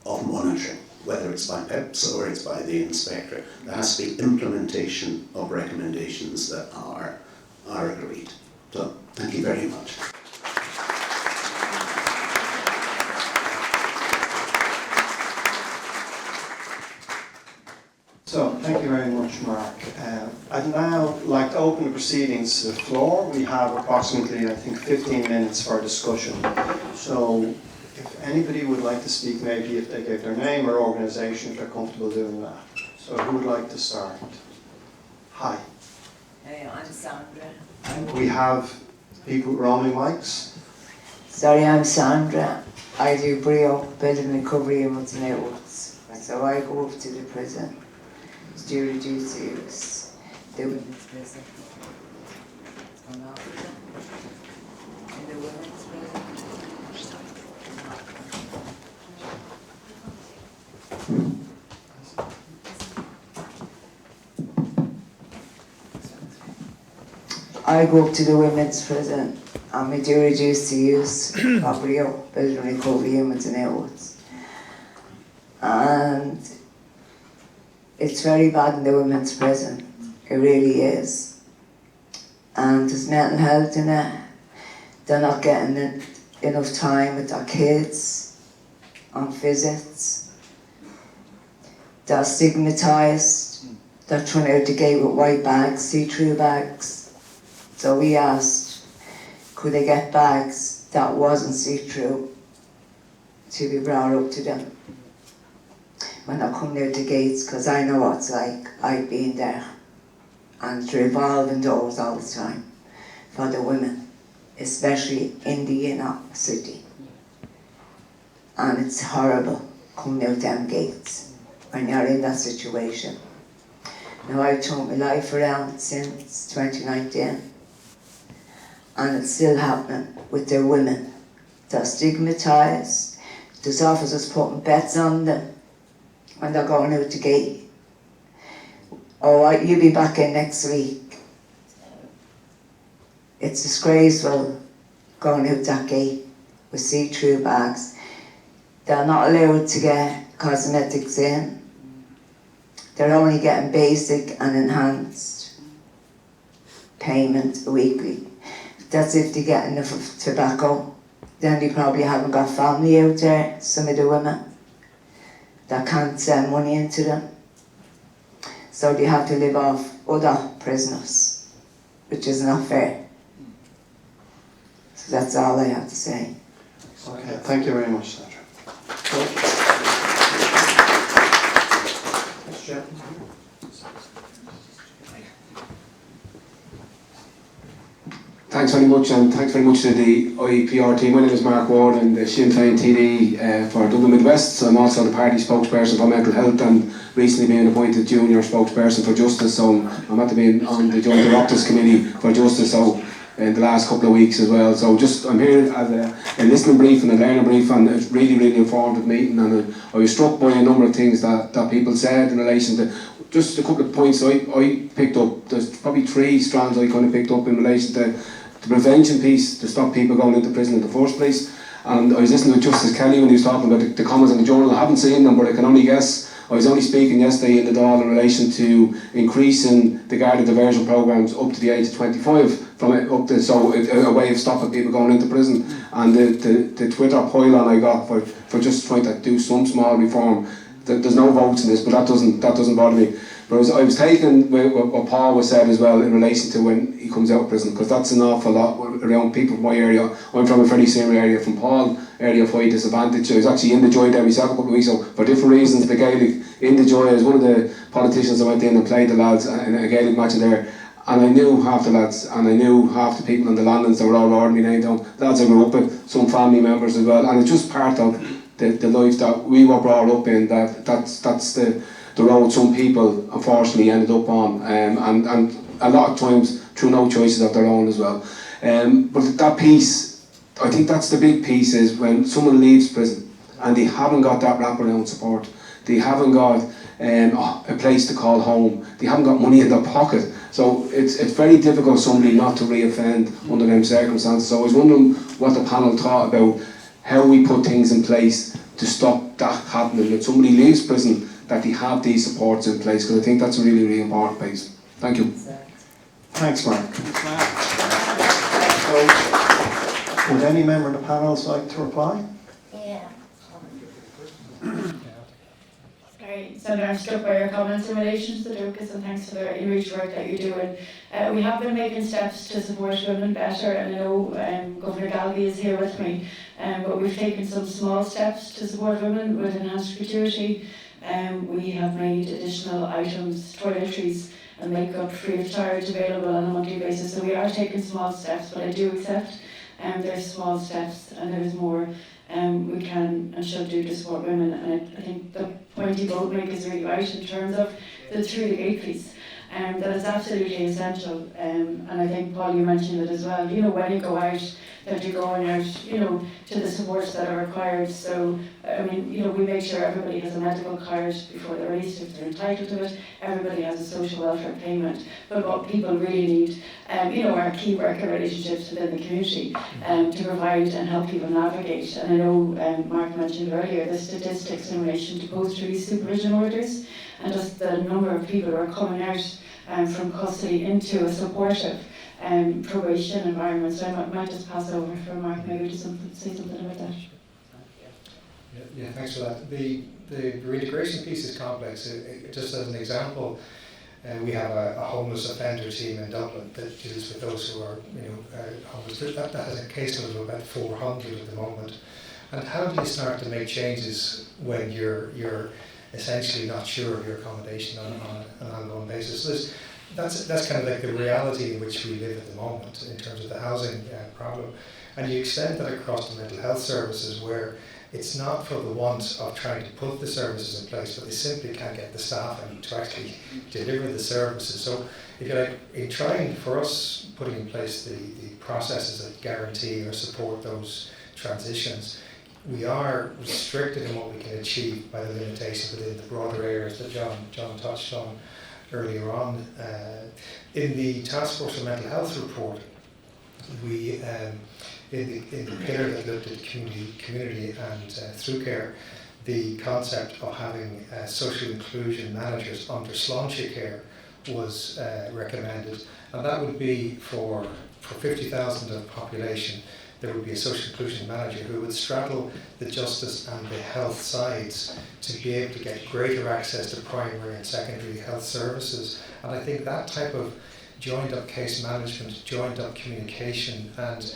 of monitoring, whether it's by PIPS or it's by the inspector. There has to be implementation of recommendations that are agreed. So, thank you very much. So, thank you very much, Mark. I'd now like to open the proceedings to the floor. We have approximately, I think, 15 minutes for discussion. So, if anybody would like to speak, maybe if they gave their name or organisation, if they're comfortable doing that. So, who would like to start? Hi. Hey, I'm Sandra. We have people with roaming mics. Sorry, I'm Sandra. I do BRIO, Building Recovery Units and Networks. So I go up to the prison. It's due reduced use. The women's prison. In the women's prison. I go up to the women's prison and we do reduce the use of BRIO, Building Recovery Units and Networks. And it's very bad in the women's prison. It really is. And there's mental health in it. They're not getting enough time with their kids on visits. They're stigmatised. They're thrown out the gate with white bags, see-through bags. So we asked, could they get bags that wasn't see-through to be brought up to them when they're coming out the gates, because I know what it's like. I've been there. And it's revolving doors all the time for the women, especially in the inner city. And it's horrible coming out them gates when you're in that situation. Now I've turned my life around since 2019, and it's still happening with their women. They're stigmatised. There's officers putting bets on them when they're going out the gate. Oh, you'll be back in next week. It's disgraceful going out that gate with see-through bags. They're not allowed to get cosmetics in. They're only getting basic and enhanced payment weekly. That's if they get enough of tobacco. Then they probably haven't got family out there, some of the women, that can't send money into them. So they have to live off other prisoners, which is not fair. So that's all I have to say. Okay, thank you very much, Sandra. Thanks very much, and thanks very much to the IPRT. My name is Mark Ward, and the Sinn Féin TD for Dublin Midwest. So I'm also the party spokesperson for mental health and recently being appointed junior spokesperson for justice. So I'm at being on the Joint Directors Committee for Justice so in the last couple of weeks as well. So I'm here as a listening brief and a learning brief, and a really informative meeting. And I was struck by a number of things that people said in relation to just a couple of points I picked up. There's probably 3 strands I kind of picked up in relation to the prevention piece, to stop people going into prison in the first place. And I was listening to Justice Kelly when he was talking about the comments in the journal. I haven't seen them, but I can only guess. I was only speaking yesterday in the Dáil in relation to increasing the guarded diversion programmes up to the age of 25, so a way of stopping people going into prison. And the Twitter pile-on I got for just trying to do some small reform. There's no votes in this, but that doesn't bother me. But I was taken with what Paul was said as well in relation to when he comes out of prison, because that's an awful lot around people from my area. I'm from a fairly similar area from Paul, area of high disadvantage. I was actually in the Joy there myself a couple of weeks ago for different reasons. The Gaelic in the Joy, I was one of the politicians that went in and played the lads in a Gaelic match there. And I knew half the lads, and I knew half the people in the Landlands that were all ordinary name down. Lads I grew up with, some family members as well, and it's just part of the life that we were brought up in. That's the road some people unfortunately ended up on, and a lot of times through no choices of their own as well. But that piece, I think that's the big piece, is when someone leaves prison and they haven't got that wraparound support, they haven't got a place to call home, they haven't got money in their pocket. So it's very difficult for somebody not to re-offend under them circumstances. So I was wondering what the panel thought about how we put things in place to stop that happening. When somebody leaves prison, that they have these supports in place, because I think that's a really, really important piece. Thank you. Thanks, Mark. So, would any member of the panel like to reply? Yeah. So I'm struck by your comments in relation to the Dukas, and thanks for the enriched work that you're doing. We have been making steps to support women better, and I know Governor Galvey is here with me, but we've taken some small steps to support women with enhanced gratuity. We have made additional items, toiletries and makeup free of charge available on a monthly basis, so we are taking small steps, but I do accept there's small steps and there's more we can and should do to support women. And I think the point you both make is really right in terms of the through the gate piece. That is absolutely essential, and I think Paul, you mentioned it as well. You know, when you go out, that you're going out, you know, to the supports that are required. So, I mean, you know, we make sure everybody has a medical card before they're released if they're entitled to it. Everybody has a social welfare payment. But what people really need, you know, are key worker relationships within the community to provide and help people navigate. And I know Mark mentioned earlier the statistics in relation to post-release supervision orders, and just the number of people who are coming out from custody into a supportive probation environment. So I might just pass over for Mark maybe to say something about that. Yeah, thanks for that. The reintegration piece is complex. Just as an example, we have a homeless offender team in Dublin that deals with those who are, you know, homeless. That has a caseload of about 400 at the moment. And how do you start to make changes when you're essentially not sure of your accommodation on an ongoing basis? So that's kind of like the reality in which we live at the moment in terms of the housing problem. And you extend that across the mental health services, where it's not for the want of trying to put the services in place, but they simply can't get the staff in to actually deliver the services. So if you're like, in trying for us putting in place the processes that guarantee or support those transitions, we are restricted in what we can achieve by the limitations within the broader areas that John touched on earlier on. In the Task Force on Mental Health report, we in the pillar that looked at community and through care, the concept of having social inclusion managers under Sláinte care was recommended, and that would be for 50,000 of population. There would be a social inclusion manager who would straddle the justice and the health sides to be able to get greater access to primary and secondary health services. And I think that type of joined up case management, joined up communication, and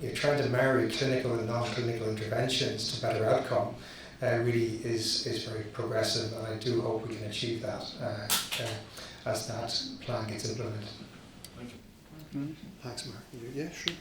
you're trying to marry clinical and non-clinical interventions to better outcome really is very progressive, and I do hope we can achieve that as that plan gets implemented. Thank you. Thanks, Mark. Yeah, sure.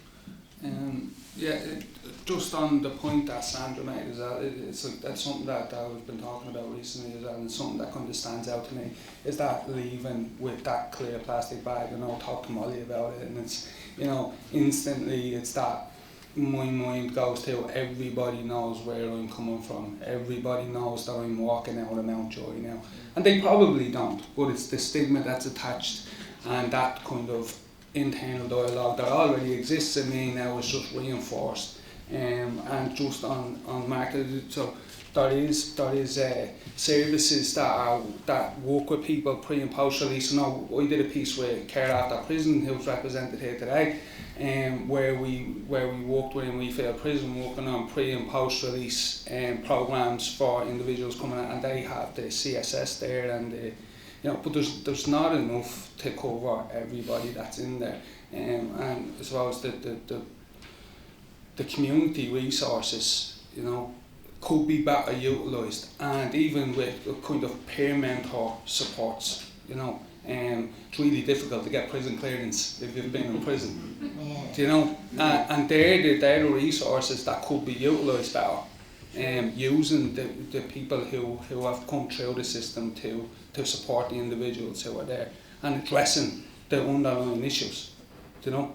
Just on the point that Sandra made, is that that's something that we've been talking about recently, as well, and something that kind of stands out to me is that leaving with that clear plastic bag. And I'll talk to Molly about it, and it's, you know, instantly it's that my mind goes to everybody knows where I'm coming from. Everybody knows that I'm walking out of Mount Joy now, and they probably don't, but it's the stigma that's attached, and that kind of internal dialogue that already exists in me now is just reinforced. And just on market, so there is services that work with people pre and post release. You know, I did a piece with Care After Prison, who's represented here today, where we worked with in Wheatfield Prison, working on pre and post release programs for individuals coming out, and they have the CSS there and the you know, but there's not enough to cover everybody that's in there, and I suppose the community resources, you know, could be better utilised, and even with kind of peer mentor supports, you know. It's really difficult to get prison clearance if you've been in prison. Yeah. Do you know? And they're the resources that could be utilised better, using the people who have come through the system to support the individuals who are there and addressing the underlying issues. Do you know?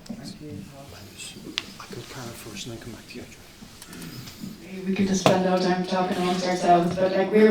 Thank you. I can Caron first and then come back to you. We could just spend all time talking amongst ourselves, but like we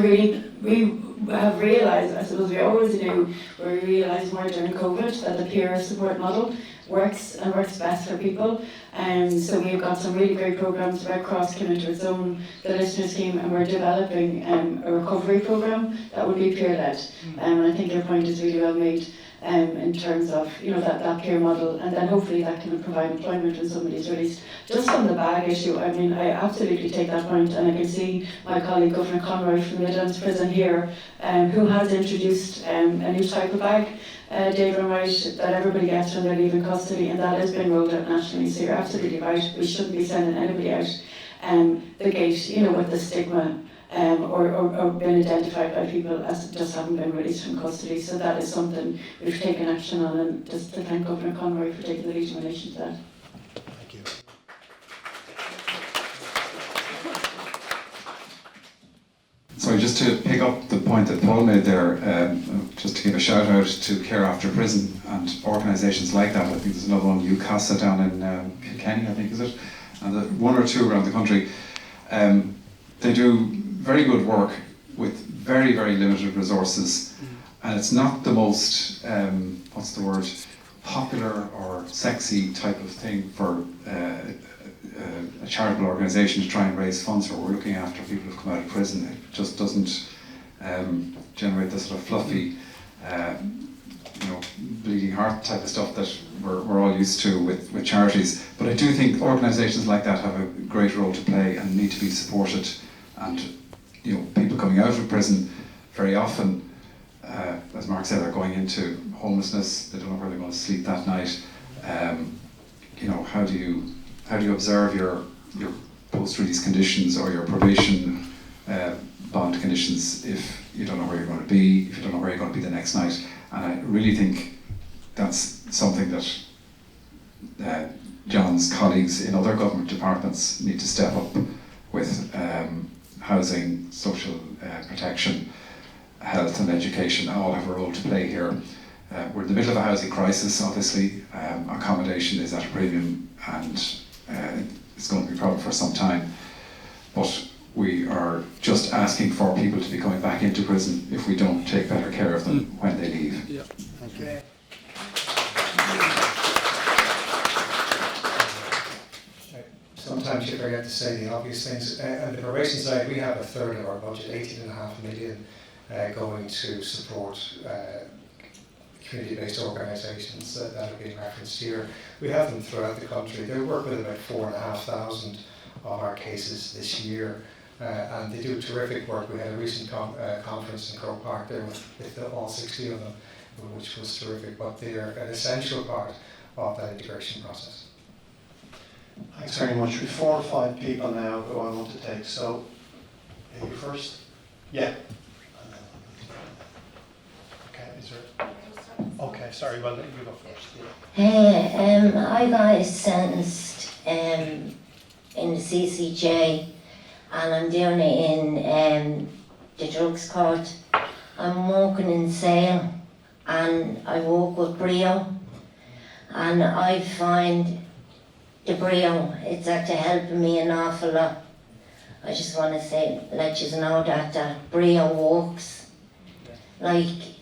have realised, I suppose we always knew, we realised more during COVID that the peer support model works and works best for people. So we've got some really great programmes. Red Cross came into its own, the listener scheme, and we're developing a recovery programme that would be peer-led. And I think your point is really well made. In terms of, you know, that peer model, and then hopefully that can provide employment when somebody's released. Just on the bag issue, I mean, I absolutely take that point, and I can see my colleague Governor Conroy from Midlands Prison here, who has introduced a new type of bag, David Wright, that everybody gets when they're leaving custody, and that has been rolled out nationally. So you're absolutely right, we shouldn't be sending anybody out the gate, you know, with the stigma. Or been identified by people as just having been released from custody. So that is something we've taken action on, and just to thank Governor Conroy for taking the lead in relation to that. Thank you. Sorry, just to pick up the point that Paul made there, just to give a shout out to Care After Prison and organisations like that. I think there's another one, UCASA down in Kilkenny, I think, is it? And one or two around the country. They do very good work with very, very limited resources, and it's not the most, what's the word, popular or sexy type of thing for a charitable organisation to try and raise funds for. We're looking after people who've come out of prison. It just doesn't generate the sort of fluffy, you know, bleeding heart type of stuff that we're all used to with charities. But I do think organisations like that have a great role to play and need to be supported. And, you know, people coming out of prison very often, as Mark said, are going into homelessness. They don't know where they're going to sleep that night. You know, how do you observe your post-release conditions or your probation bond conditions if you don't know where you're going to be, if you don't know where you're going to be the next night? And I really think that's something that John's colleagues in other government departments need to step up with. Housing, social protection, health and education all have a role to play here. We're in the middle of a housing crisis, obviously. Accommodation is at a premium, and it's going to be a problem for some time. But we are just asking for people to be coming back into prison if we don't take better care of them when they leave. Yeah. Thank you. Sometimes you forget to say the obvious things. On the probation side, we have a third of our budget, 18.5 million, going to support community-based organisations that have been referenced here. We have them throughout the country. They work with about 4,500 of our cases this year, and they do terrific work. We had a recent conference in Croke Park there with all 60 of them, which was terrific, but they are an essential part of that integration process. Thanks very much. We've 4 or 5 people now who I want to take. So, are you first? Yeah. Okay, is there? Okay, sorry, well, you go first. Yeah. I got sentenced in the CCJ, and I'm doing it in the drugs court. I'm working in Sale, and I work with Brio, and I find the Brio, it's actually helping me an awful lot. I just want to say, let you know that Brio works. Like,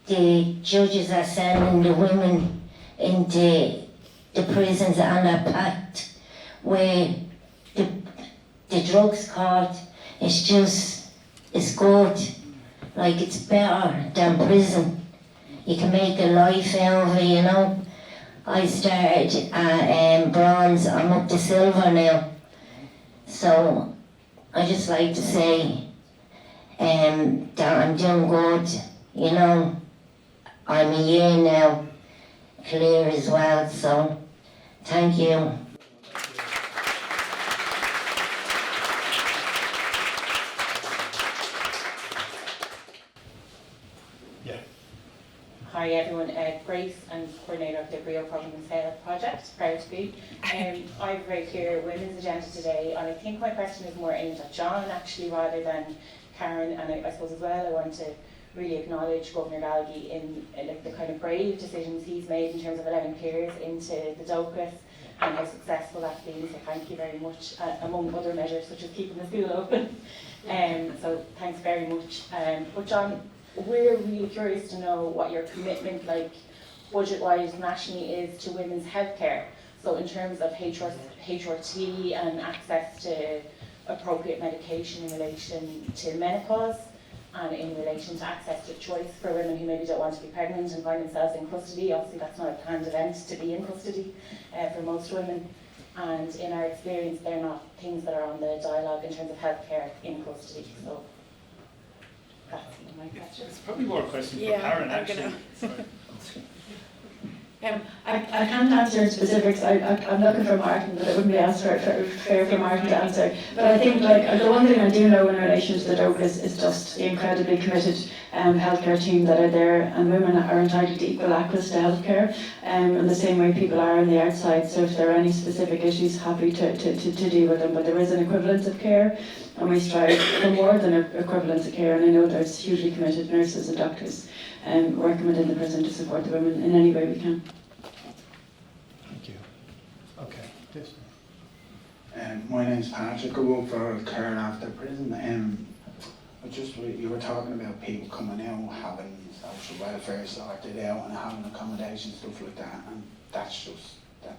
the judges are sending the women into the prisons on a pact where the drugs court is just, it's good. Like, it's better than prison. You can make a life out of it, you know. I started at bronze, I'm up to silver now. So I just like to say, that I'm doing good, you know. I'm a year now clear as well, so thank you. Hi everyone, Grace, I'm coordinator of the Real Problem and Sale project, proud to be. I've right here women's agenda today, and I think my question is more aimed at John actually rather than Caron, and I suppose as well I want to really acknowledge Governor Galgi in like the kind of brave decisions he's made in terms of allowing peers into the Docus and how successful that's been, so thank you very much, among other measures such as keeping the school open. So thanks very much. But John, we're really curious to know what your commitment, like budget-wise, nationally is to women's healthcare. So in terms of HRT and access to appropriate medication in relation to menopause, and in relation to access to choice for women who maybe don't want to be pregnant and find themselves in custody. Obviously that's not a planned event to be in custody for most women. And in our experience, they're not things that are on the dialogue in terms of healthcare in custody. So that's my question. It's probably more a question for Caron, actually. I can't answer specifics. I'm looking for Martin, but it wouldn't be fair for Martin to answer. But I think like the one thing I do know in relation to the Docus is just the incredibly committed healthcare team that are there, and women are entitled to equal access to healthcare in the same way people are on the outside. So if there are any specific issues, happy to deal with them. But there is an equivalence of care, and we strive for more than an equivalence of care. And I know there's hugely committed nurses and doctors working within the prison to support the women in any way we can. Thank you. Okay, this. My name's Patrick. I work for Caron after prison. You were talking about people coming out, having social welfare sorted out and having accommodation, stuff like that, and that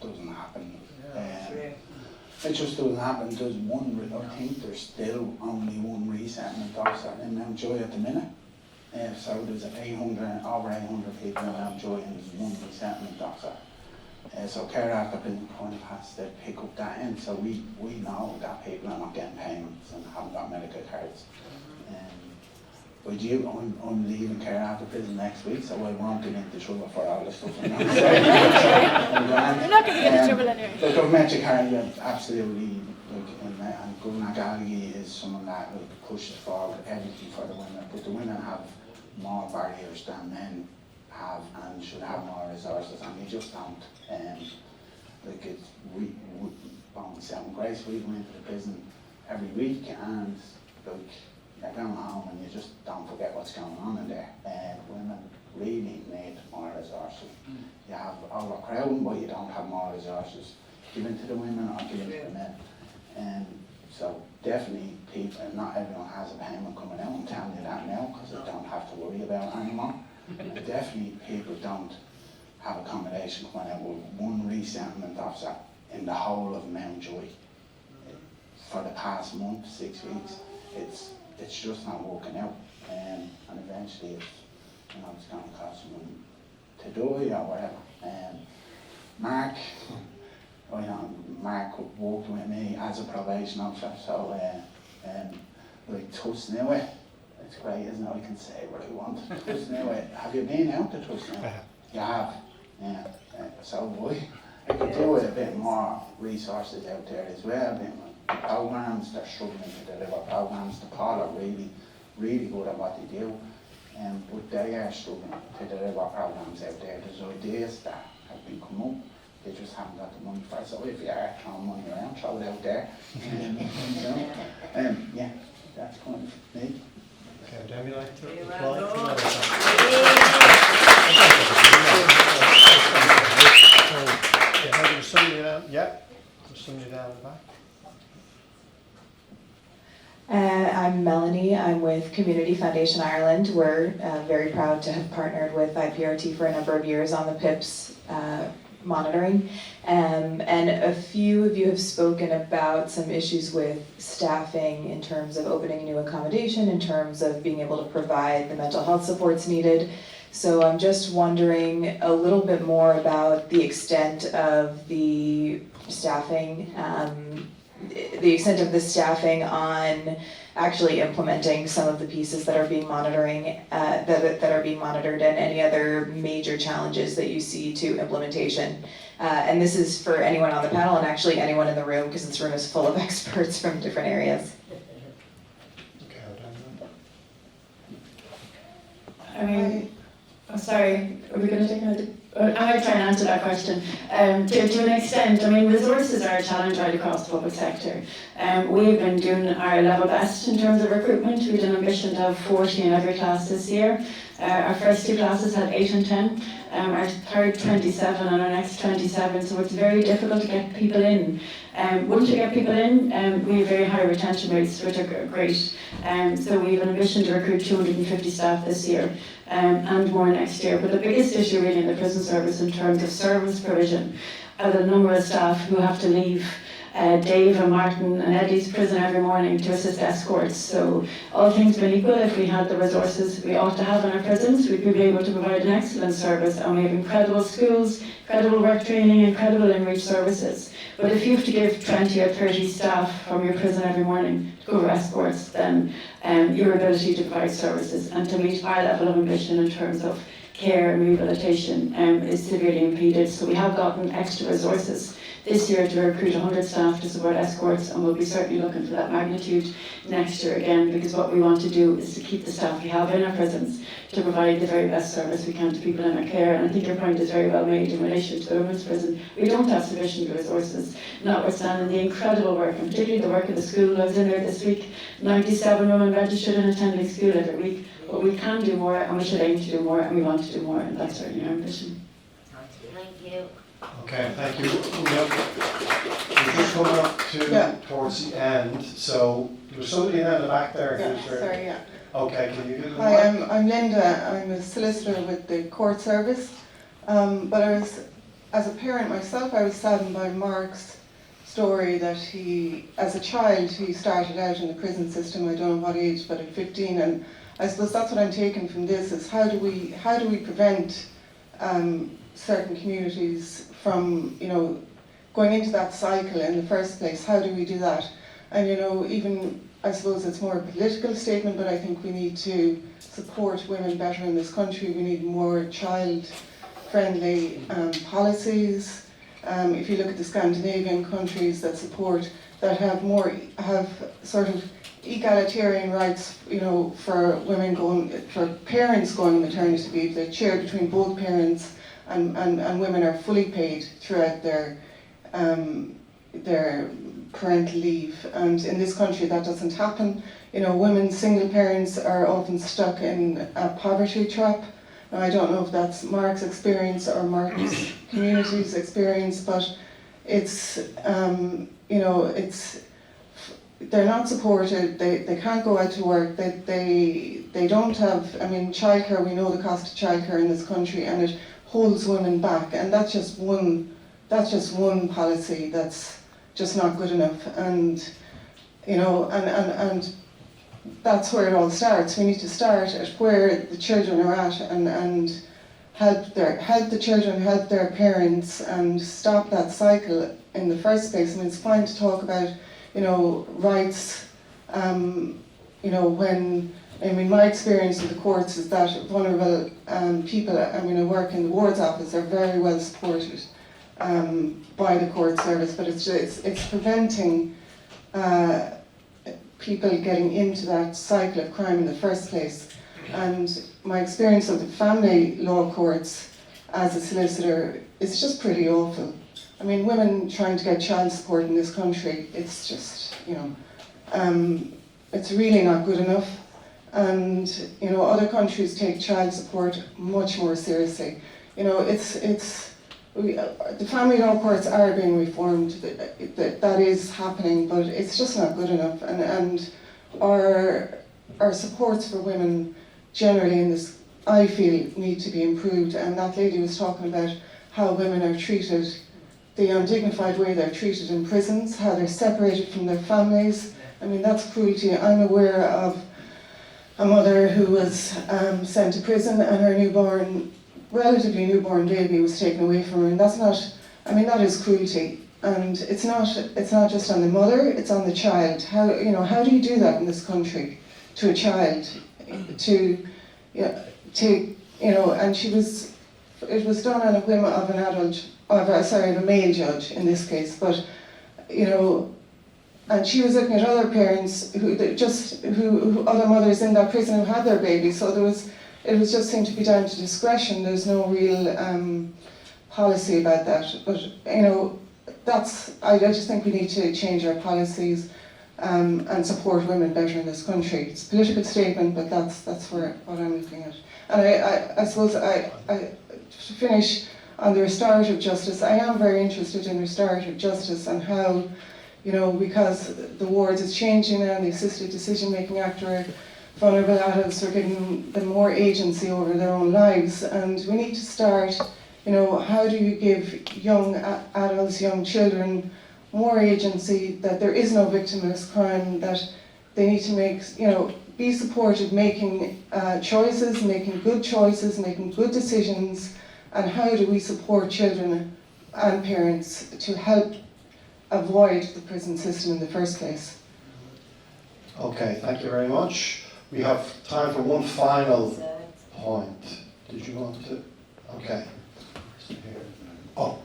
doesn't happen. It just doesn't happen. I think there's still only one resettlement officer in Mountjoy at the minute. So there's over 800 people in Mountjoy and there's one resettlement officer. So Care After Prison kind of has to pick up that end. So we know that people are not getting payments and haven't got medical cards. But I'm leaving Care After Prison next week, so I won't get into trouble for all the stuff I'm not saying. You're not going to get into trouble anyway. Look, I've met you, Karen, absolutely. And Governor Galgi is someone that pushes for everything for the women, but the women have more barriers than men have and should have more resources, and they just don't. Myself and Grace, we go into the prison every week, and you're going home and you just don't forget what's going on in there. Women really need more resources. You have overcrowding, but you don't have more resources given to the women or given to the men. So definitely people, not everyone has a payment coming out. I'm telling you that now because I don't have to worry about it anymore. Definitely people don't have accommodation coming out with one resettlement officer in the whole of Mountjoy. For the past month, 6 weeks, it's just not working out, and eventually it's going to cost someone to die or whatever. Mark worked with me as a probation officer, so Tusnewit, it's great, isn't it? I can say what I want. Tusnewit, have you been out to Tusnewit? You have, yeah. So I could do with a bit more resources out there as well. Programs, they're struggling to deliver programs. The Paul are really good at what they do, but they are struggling to deliver programs out there. There's ideas that have been come up, they just haven't got the money for it. So if you are throwing money around, throw it out there. Yeah, that's kind of me. Okay, would anybody like to reply? Yeah, there's somebody down. Yeah, there's somebody down the back. I'm Melanie. I'm with Community Foundation Ireland. We're very proud to have partnered with IPRT for a number of years on the PIPS monitoring. And a few of you have spoken about some issues with staffing in terms of opening new accommodation, in terms of being able to provide the mental health supports needed. So I'm just wondering a little bit more about the extent of the staffing the extent of the staffing on actually implementing some of the pieces that are being that are being monitored, and any other major challenges that you see to implementation. And this is for anyone on the panel and actually anyone in the room, because this room is full of experts from different areas. I mean, I'm sorry, are we going to take another? I'm going to try and answer that question. To an extent, I mean, resources are a challenge right across the public sector. We've been doing our level best in terms of recruitment. We had an ambition to have 40 in every class this year. Our first two classes had 8 and 10. Our third 27 and our next 27, so it's very difficult to get people in. Once you get people in, we have very high retention rates, which are great. So we have an ambition to recruit 250 staff this year and more next year. But the biggest issue really in the prison service in terms of service provision are the number of staff who have to leave Dave and Martin and Eddie's prison every morning to assist escorts. So all things being equal, if we had the resources we ought to have in our prisons, we'd be able to provide an excellent service, and we have incredible schools, incredible work training, incredible in-reach services. But if you have to give 20 or 30 staff from your prison every morning to cover escorts, then your ability to provide services and to meet our level of ambition in terms of care and rehabilitation is severely impeded. So we have gotten extra resources this year to recruit 100 staff to support escorts, and we'll be certainly looking for that magnitude next year again, because what we want to do is to keep the staff we have in our prisons to provide the very best service we can to people in our care. And I think your point is very well made in relation to the women's prison. We don't have sufficient resources, notwithstanding the incredible work, and particularly the work of the school. I was in there this week, 97 women registered and attending school every week. But we can do more, and we should aim to do more, and we want to do more, and that's certainly our ambition. Thank you. Okay, thank you. We're just coming up towards the end, so there's somebody in the back there. Sorry, yeah. Okay, can you give them? Hi, I'm Linda. I'm a solicitor with the court service. But I was, as a parent myself, I was saddened by Mark's story that he, as a child, he started out in the prison system. I don't know what age, but at 15. And I suppose that's what I'm taking from this: is how do we prevent certain communities from, going into that cycle in the first place? How do we do that? And even, I suppose it's more a political statement, but I think we need to support women better in this country. We need more child-friendly policies. If you look at the Scandinavian countries that have sort of egalitarian rights, for women for parents going on maternity leave, they're shared between both parents, and women are fully paid throughout their parental leave. And in this country that doesn't happen. Women, single parents, are often stuck in a poverty trap. Now, I don't know if that's Mark's experience or Mark's community's experience, but it's, they're not supported, they can't go out to work, they don't have, childcare, we know the cost of childcare in this country, and it holds women back, and that's just one policy that's just not good enough. And and that's where it all starts. We need to start at where the children are at, and help the children, help their parents, and stop that cycle in the first place. It's fine to talk about rights, when, my experience with the courts is that vulnerable people, I work in the wards office, are very well supported by the court service, but it's preventing people getting into that cycle of crime in the first place. And my experience of the family law courts as a solicitor is just pretty awful. Women trying to get child support in this country, it's just, it's really not good enough. And, other countries take child support much more seriously. The family law courts are being reformed, that is happening, but it's just not good enough. And our supports for women generally in this, I feel, need to be improved. And that lady was talking about how women are treated, the undignified way they're treated in prisons, how they're separated from their families. That's cruelty. I'm aware of a mother who was sent to prison, and her relatively newborn baby was taken away from her, and that's not, that is cruelty. and it's not just on the mother, it's on the child. How do you do that in this country to a child? And it was done on a whim of a male judge in this case, but and she was looking at other parents who other mothers in that prison who had their babies. So it was just seemed to be down to discretion. There's no real policy about that. But I just think we need to change our policies and support women better in this country. It's a political statement, but that's what I'm looking at. And I suppose to finish on the restorative justice, I am very interested in restorative justice and how, because the wards is changing now and the Assisted Decision Making Act, where vulnerable adults are giving them more agency over their own lives, and we need to start, how do you give young adults, young children more agency, that there is no victimless crime, that they need to make, be supported making choices, making good decisions, and how do we support children and parents to help avoid the prison system in the first place. Okay, thank you very much. We have time for one final point. Did you want to? Okay. Oh.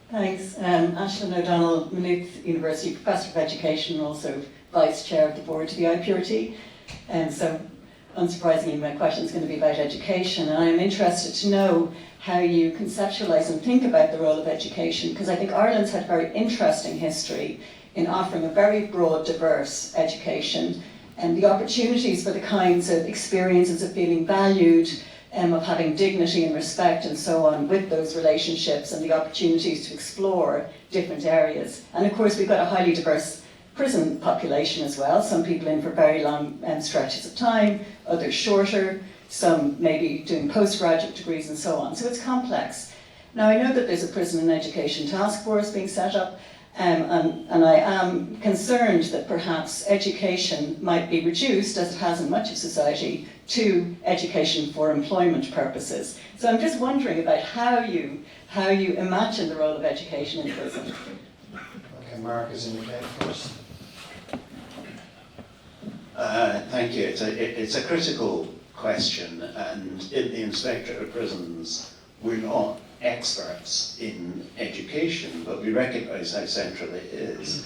Thanks. Aisling O'Donnell, Maynooth University Professor of Education and also Vice Chair of the Board to the IPRT. So unsurprisingly, my question is going to be about education, and I'm interested to know how you conceptualise and think about the role of education, because I think Ireland's had a very interesting history in offering a very broad, diverse education, and the opportunities for the kinds of experiences of feeling valued, of having dignity and respect and so on with those relationships, and the opportunities to explore different areas. And of course, we've got a highly diverse prison population as well, some people in for very long stretches of time, others shorter, some maybe doing postgraduate degrees and so on. So it's complex. Now I know that there's a prison and education task force being set up, and I am concerned that perhaps education might be reduced, as it has in much of society, to education for employment purposes. So I'm just wondering about how you imagine the role of education in prison. Okay, Mark is in the game first. Thank you. It's a critical question, and in the Inspectorate of Prisons, we're not experts in education, but we recognise how central it is,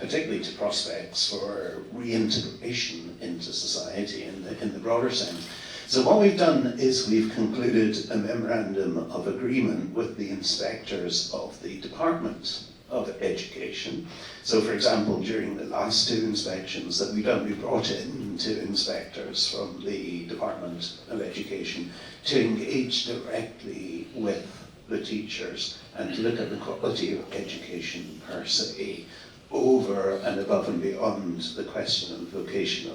particularly to prospects for reintegration into society in the broader sense. So what we've done is we've concluded a memorandum of agreement with the inspectors of the Department of Education. So for example, during the last two inspections that we've done, we brought in two inspectors from the Department of Education to engage directly with the teachers and to look at the quality of education per se, over and above and beyond the question of vocational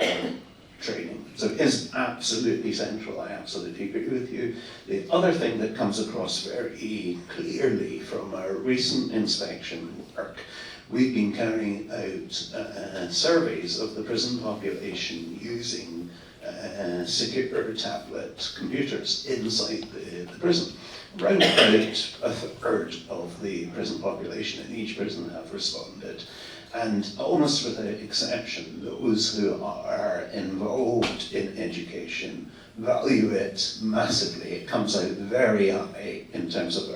training. So it is absolutely central, I absolutely agree with you. The other thing that comes across very clearly from our recent inspection work, we've been carrying out surveys of the prison population using secure tablet computers inside the prison. Around about a third of the prison population in each prison have responded, and almost without exception, those who are involved in education value it massively. It comes out very high in terms of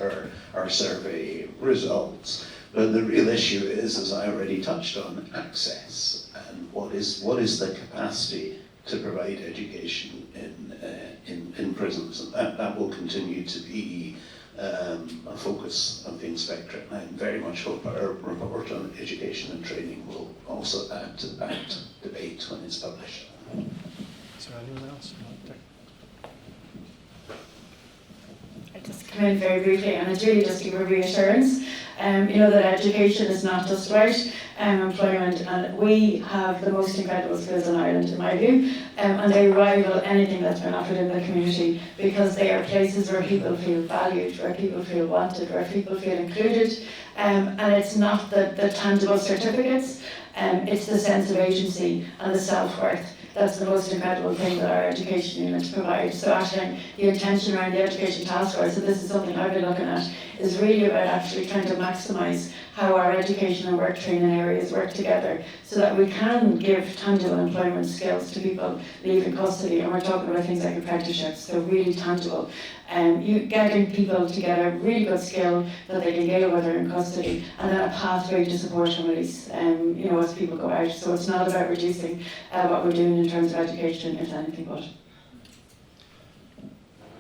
our survey results. But the real issue is, as I already touched on, access, and what is the capacity to provide education in prisons, and that will continue to be a focus of the Inspectorate. And I very much hope our report on education and training will also add to that debate when it's published. Is there anyone else? I'll just come in very briefly, and it's really just give a reassurance. That education is not just about employment, and we have the most incredible skills in Ireland, in my view, and they rival anything that's been offered in the community, because they are places where people feel valued, where people feel wanted, where people feel included, and it's not the tangible certificates, it's the sense of agency and the self-worth. that's the most incredible thing that our education unit provides. So actually the intention around the education task force, and this is something I've been looking at, is really about actually trying to maximise how our education and work training areas work together so that we can give tangible employment skills to people leaving custody. And we're talking about things like apprenticeships, so really tangible. You getting people to get a really good skill that they can gain while they're in custody, and then a pathway to support and release, as people go out. So it's not about reducing what we're doing in terms of education, it's anything but.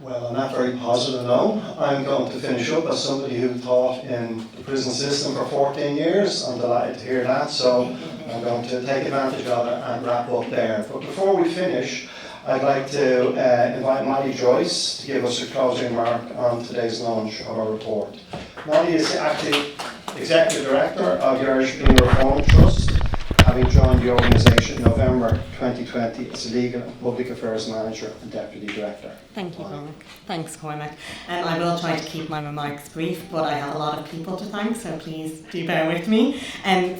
Well, on that very positive note, I'm going to finish up as somebody who taught in the prison system for 14 years. I'm delighted to hear that, so I'm going to take advantage of it and wrap up there. But before we finish, I'd like to invite Molly Joyce to give us a closing remark on today's launch of our report. Molly is actually Executive Director of the Irish Penal Reform Trust, having joined the organisation in November 2020 as Legal and Public Affairs Manager and Deputy Director. Thank you, Cormac. Thanks, Cormac. I will try to keep my remarks brief, but I have a lot of people to thank, so please do bear with me.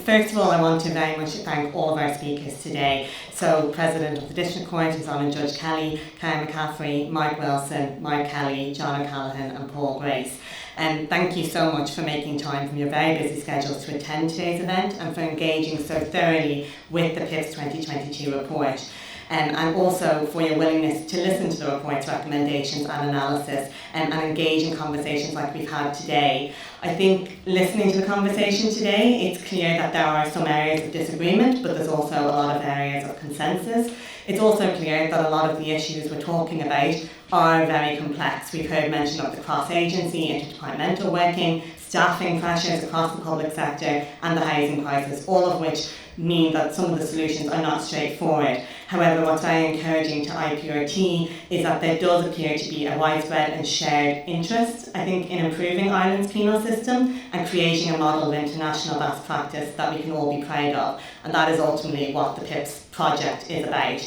First of all, I want to very much thank all of our speakers today. So, President of the District Court, His Honour Judge Kelly, Caron McCaffrey, Mark Wilson, Mark Kelly, John O'Callaghan and Paul Grace. Thank you so much for making time from your very busy schedules to attend today's event and for engaging so thoroughly with the PIPS 2022 report. And also for your willingness to listen to the report's recommendations and analysis and engage in conversations like we've had today. I think listening to the conversation today, it's clear that there are some areas of disagreement, but there's also a lot of areas of consensus. It's also clear that a lot of the issues we're talking about are very complex. We've heard mention of the cross-agency, interdepartmental working, staffing pressures across the public sector and the housing crisis, all of which mean that some of the solutions are not straightforward. However, what's very encouraging to IPRT is that there does appear to be a widespread and shared interest, I think, in improving Ireland's penal system and creating a model of international best practice that we can all be proud of. And that is ultimately what the PIPS project is about.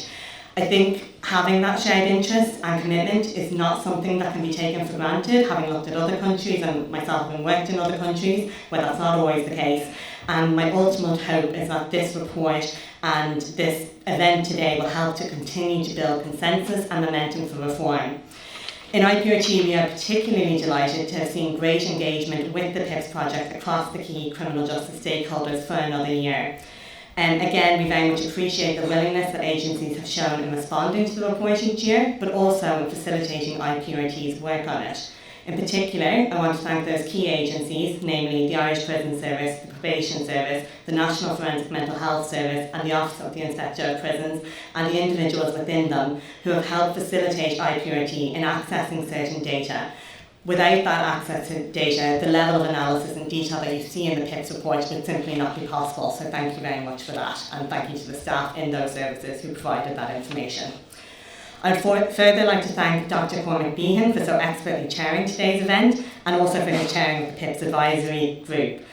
I think having that shared interest and commitment is not something that can be taken for granted, having looked at other countries and myself having worked in other countries where that's not always the case. And my ultimate hope is that this report and this event today will help to continue to build consensus and momentum for reform. In IPRT, we are particularly delighted to have seen great engagement with the PIPS project across the key criminal justice stakeholders for another year. And again, we very much appreciate the willingness that agencies have shown in responding to the report each year, but also in facilitating IPRT's work on it. In particular, I want to thank those key agencies, namely the Irish Prison Service, the Probation Service, the National Forensic Mental Health Service and the Office of the Inspector of Prisons, and the individuals within them who have helped facilitate IPRT in accessing certain data. Without that access to data, the level of analysis and detail that you see in the PIPS report would simply not be possible. So thank you very much for that, and thank you to the staff in those services who provided that information. I'd further like to thank Dr. Cormac Behan for so expertly chairing today's event, and also for his chairing of the PIPS advisory group.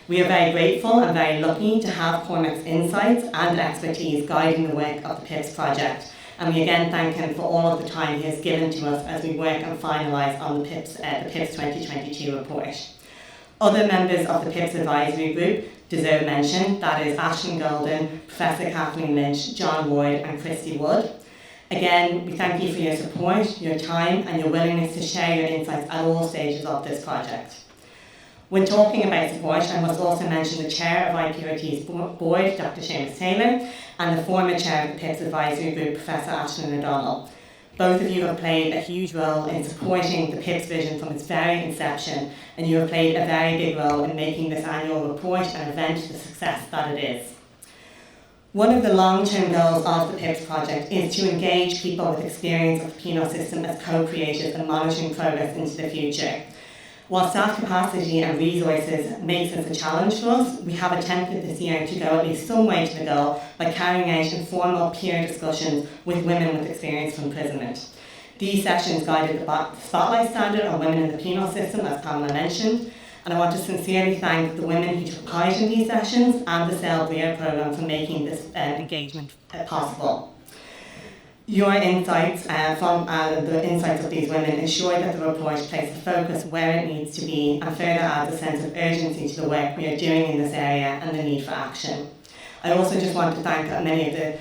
We are very grateful and very lucky to have Cormac's insights and expertise guiding the work of the PIPS project. And we again thank him for all of the time he has given to us as we work and finalise on the PIPS 2022 report. Other members of the PIPS advisory group deserve mention, that is Ashton Golden, Professor Kathleen Lynch, John Ward and Christy Wood. Again, we thank you for your support, your time and your willingness to share your insights at all stages of this project. When talking about support, I must also mention the chair of IPRT's board, Dr. Seamus Taylor, and the former chair of the PIPS advisory group, Professor Ashton O'Donnell. Both of you have played a huge role in supporting the PIPS vision from its very inception, and you have played a very big role in making this annual report and event the success that it is. One of the long-term goals of the PIPS project is to engage people with experience of the penal system as co-creators and monitoring progress into the future. While staff capacity and resources makes this a challenge for us, we have attempted this year to go at least some way to the goal by carrying out informal peer discussions with women with experience from imprisonment. These sessions guided the Spotlight Standard on Women in the Penal System, as Pamela mentioned, and I want to sincerely thank the women who took part in these sessions and the Cell Bria programme for making this engagement possible. Your insights from the insights of these women ensure that the report places the focus where it needs to be and further adds a sense of urgency to the work we are doing in this area and the need for action. I also just want to thank many of the,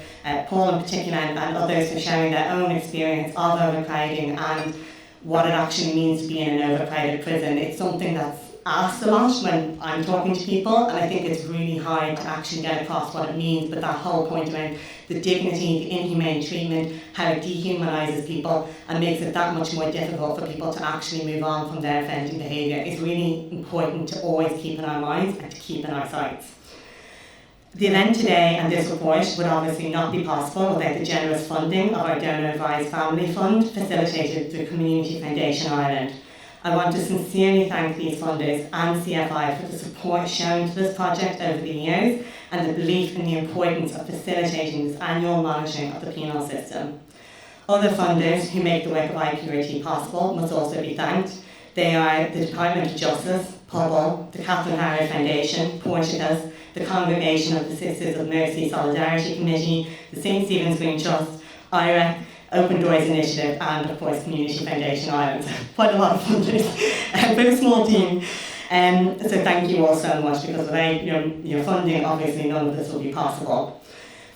Paul in particular and others for sharing their own experience of overcrowding and what it actually means to be in an overcrowded prison. It's something that's asked a lot when I'm talking to people, and I think it's really hard to actually get across what it means, but that whole point around the dignity, the inhumane treatment, how it dehumanises people and makes it that much more difficult for people to actually move on from their offending behaviour is really important to always keep in our minds and to keep in our sights. The event today and this report would obviously not be possible without the generous funding of our Donor Advised Family Fund, facilitated through Community Foundation Ireland. I want to sincerely thank these funders and CFI for the support shown to this project over the years and the belief in the importance of facilitating this annual monitoring of the penal system. Other funders who make the work of IPRT possible must also be thanked. They are the Department of Justice, Pobble, the Catherine Harrow Foundation, Portuguese, the Congregation of the Sisters of Mercy Solidarity Committee, the St Stephen's Green Trust, IRA, Open Doors Initiative, and of course Community Foundation Ireland. Quite a lot of funders, a very small team. So thank you all so much, because without your funding, obviously none of this will be possible.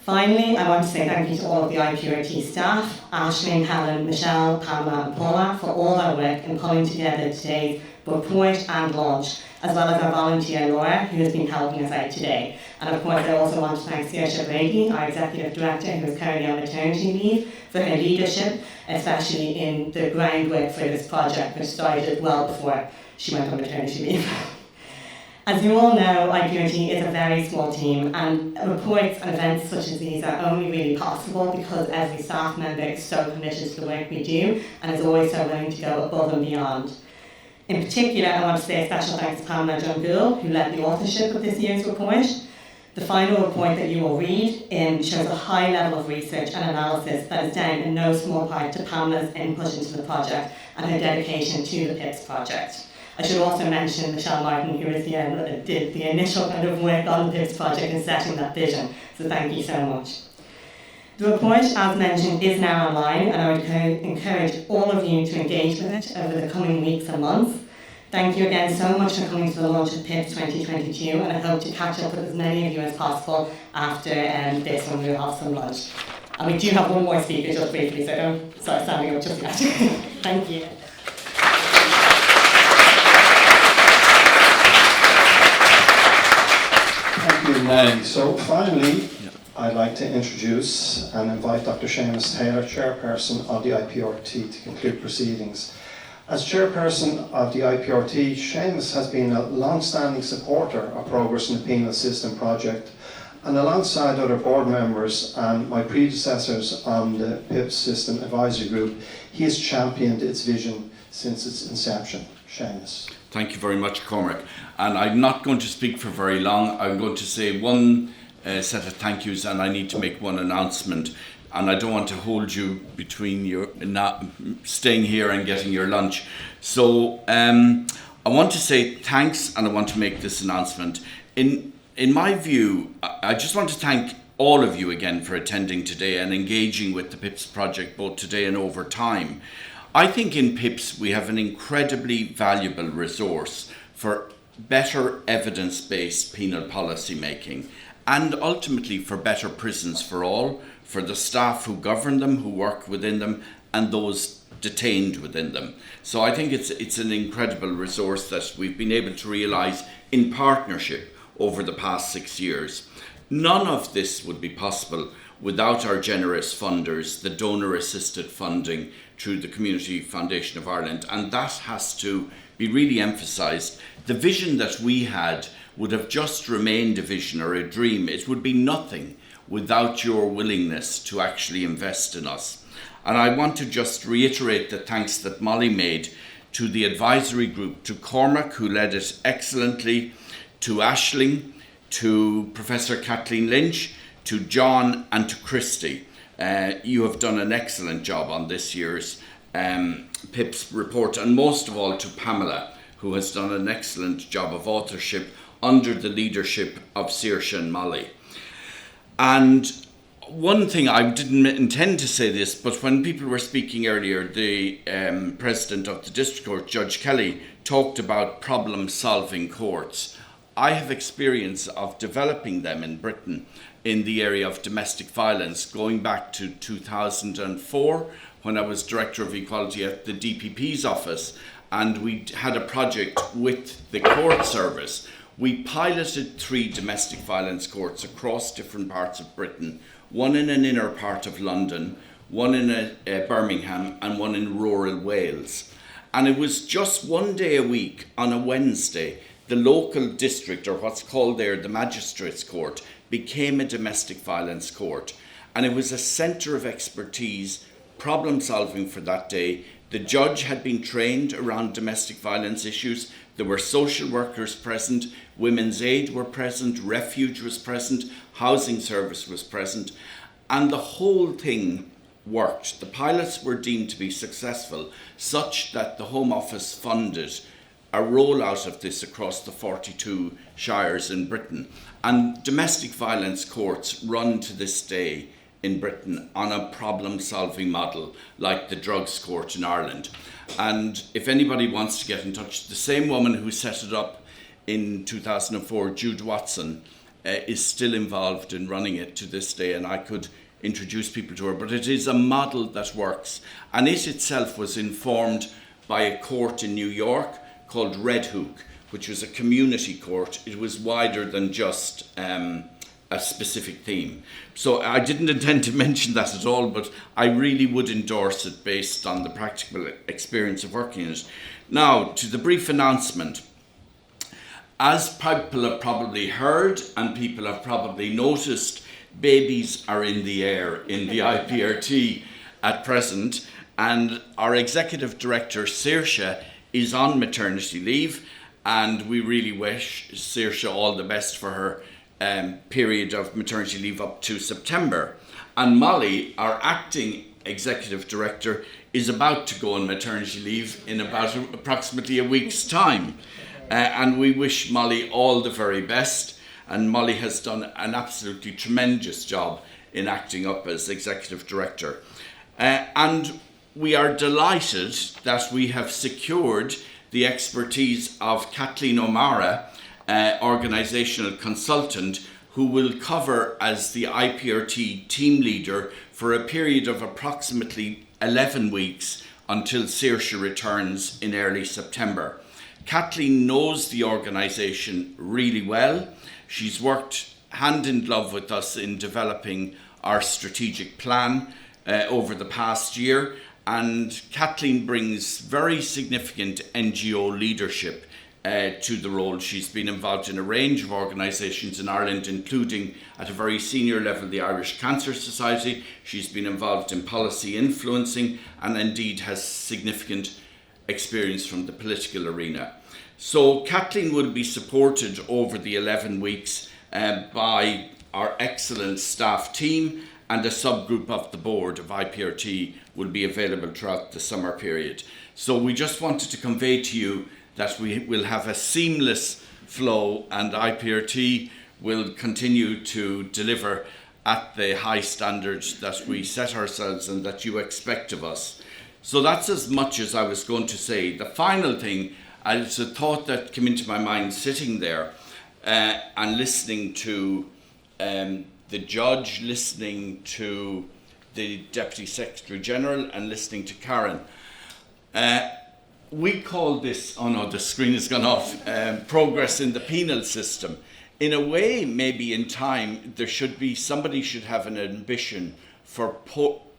Finally, I want to say thank you to all of the IPRT staff, Aisling, Helen, Michelle, Pamela and Paula, for all their work in pulling together today's report and launch, as well as our volunteer Laura, who has been helping us out today. And of course, I also want to thank Saoirse Brady, our Executive Director, who is currently on maternity leave, for her leadership, especially in the groundwork for this project, which started well before she went on maternity leave. As you all know, IPRT is a very small team, and reports and events such as these are only really possible because every staff member is so committed to the work we do and is always so willing to go above and beyond. In particular, I want to say a special thanks to Pamela Drumgoole, who led the authorship of this year's report. The final report that you will read shows a high level of research and analysis that is down in no small part to Pamela's input into the project and her dedication to the PIPS project. I should also mention Michelle Martin, who did the initial kind of work on the PIPS project and setting that vision, so thank you so much. The report, as mentioned, is now online, and I would encourage all of you to engage with it over the coming weeks and months. Thank you again so much for coming to the launch of PIPS 2022, and I hope to catch up with as many of you as possible after this when we'll have some lunch. And we do have one more speaker just briefly, so don't start standing up just yet. Thank you. Thank you, Molly. So finally, I'd like to introduce and invite Dr. Seamus Taylor, Chairperson of the IPRT, to conclude proceedings. As Chairperson of the IPRT, Seamus has been a long-standing supporter of Progress in the Penal System project, and alongside other board members and my predecessors on the PIPS System Advisory Group, he has championed its vision since its inception. Seamus. Thank you very much, Cormac. And I'm not going to speak for very long. I'm going to say one set of thank yous, and I need to make one announcement. And I don't want to hold you between your not staying here and getting your lunch. So I want to say thanks, and I want to make this announcement. In my view, I just want to thank all of you again for attending today and engaging with the PIPS project both today and over time. I think in PIPS we have an incredibly valuable resource for better evidence-based penal policy making, and ultimately for better prisons for all, for the staff who govern them, who work within them, and those detained within them. So I think it's an incredible resource that we've been able to realise in partnership over the past 6 years. None of this would be possible without our generous funders, the donor-assisted funding through the Community Foundation of Ireland, and that has to be really emphasised. The vision that we had would have just remained a vision or a dream. It would be nothing without your willingness to actually invest in us. And I want to just reiterate the thanks that Molly made to the advisory group, to Cormac, who led it excellently, to Aisling, to Professor Kathleen Lynch, to John and to Christy. You have done an excellent job on this year's PIPS report, and most of all to Pamela, who has done an excellent job of authorship under the leadership of Saoirse and Molly. And one thing, I didn't intend to say this, but when people were speaking earlier, the President of the District Court, Judge Kelly, talked about problem-solving courts. I have experience of developing them in Britain. in the area of domestic violence, going back to 2004 when I was Director of Equality at the DPP's office, and we had a project with the court service. We piloted 3 domestic violence courts across different parts of Britain, one in an inner part of London, one in Birmingham, and one in rural Wales. And it was just one day a week on a Wednesday, the local district, or what's called there the Magistrates Court, became a domestic violence court. And it was a centre of expertise, problem solving for that day. The judge had been trained around domestic violence issues. There were social workers present, Women's Aid were present, Refuge was present, Housing Service was present, and the whole thing worked. The pilots were deemed to be successful, such that the Home Office funded a rollout of this across the 42 shires in Britain. And domestic violence courts run to this day in Britain on a problem-solving model like the drugs court in Ireland. And if anybody wants to get in touch, the same woman who set it up in 2004, Jude Watson, is still involved in running it to this day, and I could introduce people to her. But it is a model that works, and it itself was informed by a court in New York called Red Hook, which was a community court. It was wider than just a specific theme. So I didn't intend to mention that at all, but I really would endorse it based on the practical experience of working in it. Now, to the brief announcement. As people have probably heard and people have probably noticed, babies are in the air in the IPRT at present, and our Executive Director, Saoirse, is on maternity leave, and we really wish Saoirse all the best for her period of maternity leave up to September. And Molly, our acting Executive Director, is about to go on maternity leave in about approximately a week's time. And we wish Molly all the very best. And Molly has done an absolutely tremendous job in acting up as Executive Director. And we are delighted that we have secured the expertise of Kathleen O'Mara, organisational consultant, who will cover as the IPRT team leader for a period of approximately 11 weeks until Saoirse returns in early September. Kathleen knows the organisation really well. She's worked hand in glove with us in developing our strategic plan over the past year, and Kathleen brings very significant NGO leadership to the role. She's been involved in a range of organisations in Ireland, including at a very senior level the Irish Cancer Society. She's been involved in policy influencing and indeed has significant experience from the political arena. So Kathleen will be supported over the 11 weeks by our excellent staff team, and a subgroup of the board of IPRT will be available throughout the summer period. So we just wanted to convey to you that we will have a seamless flow, and IPRT will continue to deliver at the high standards that we set ourselves and that you expect of us. So that's as much as I was going to say. The final thing, it's a thought that came into my mind sitting there and listening to the judge, listening to the Deputy Secretary General, and listening to Caron. We call this, oh no, the screen has gone off, progress in the penal system. In a way, maybe in time, somebody should have an ambition for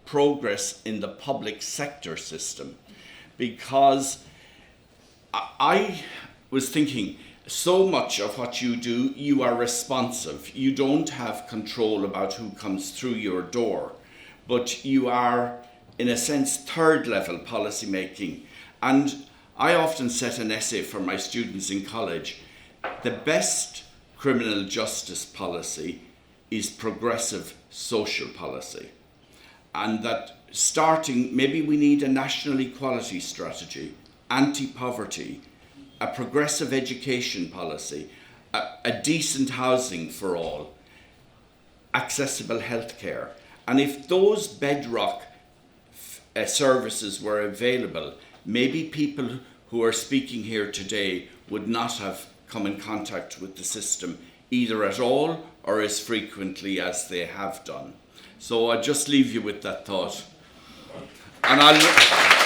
progress in the public sector system. Because I was thinking, so much of what you do, you are responsive. You don't have control about who comes through your door, but you are, in a sense, third level policy making. And I often set an essay for my students in college. The best criminal justice policy is progressive social policy. And that starting, maybe we need a national equality strategy, anti-poverty, a progressive education policy, a decent housing for all, accessible healthcare. And if those bedrock services were available, maybe people who are speaking here today would not have come in contact with the system either at all or as frequently as they have done. So I'll just leave you with that thought. And I'll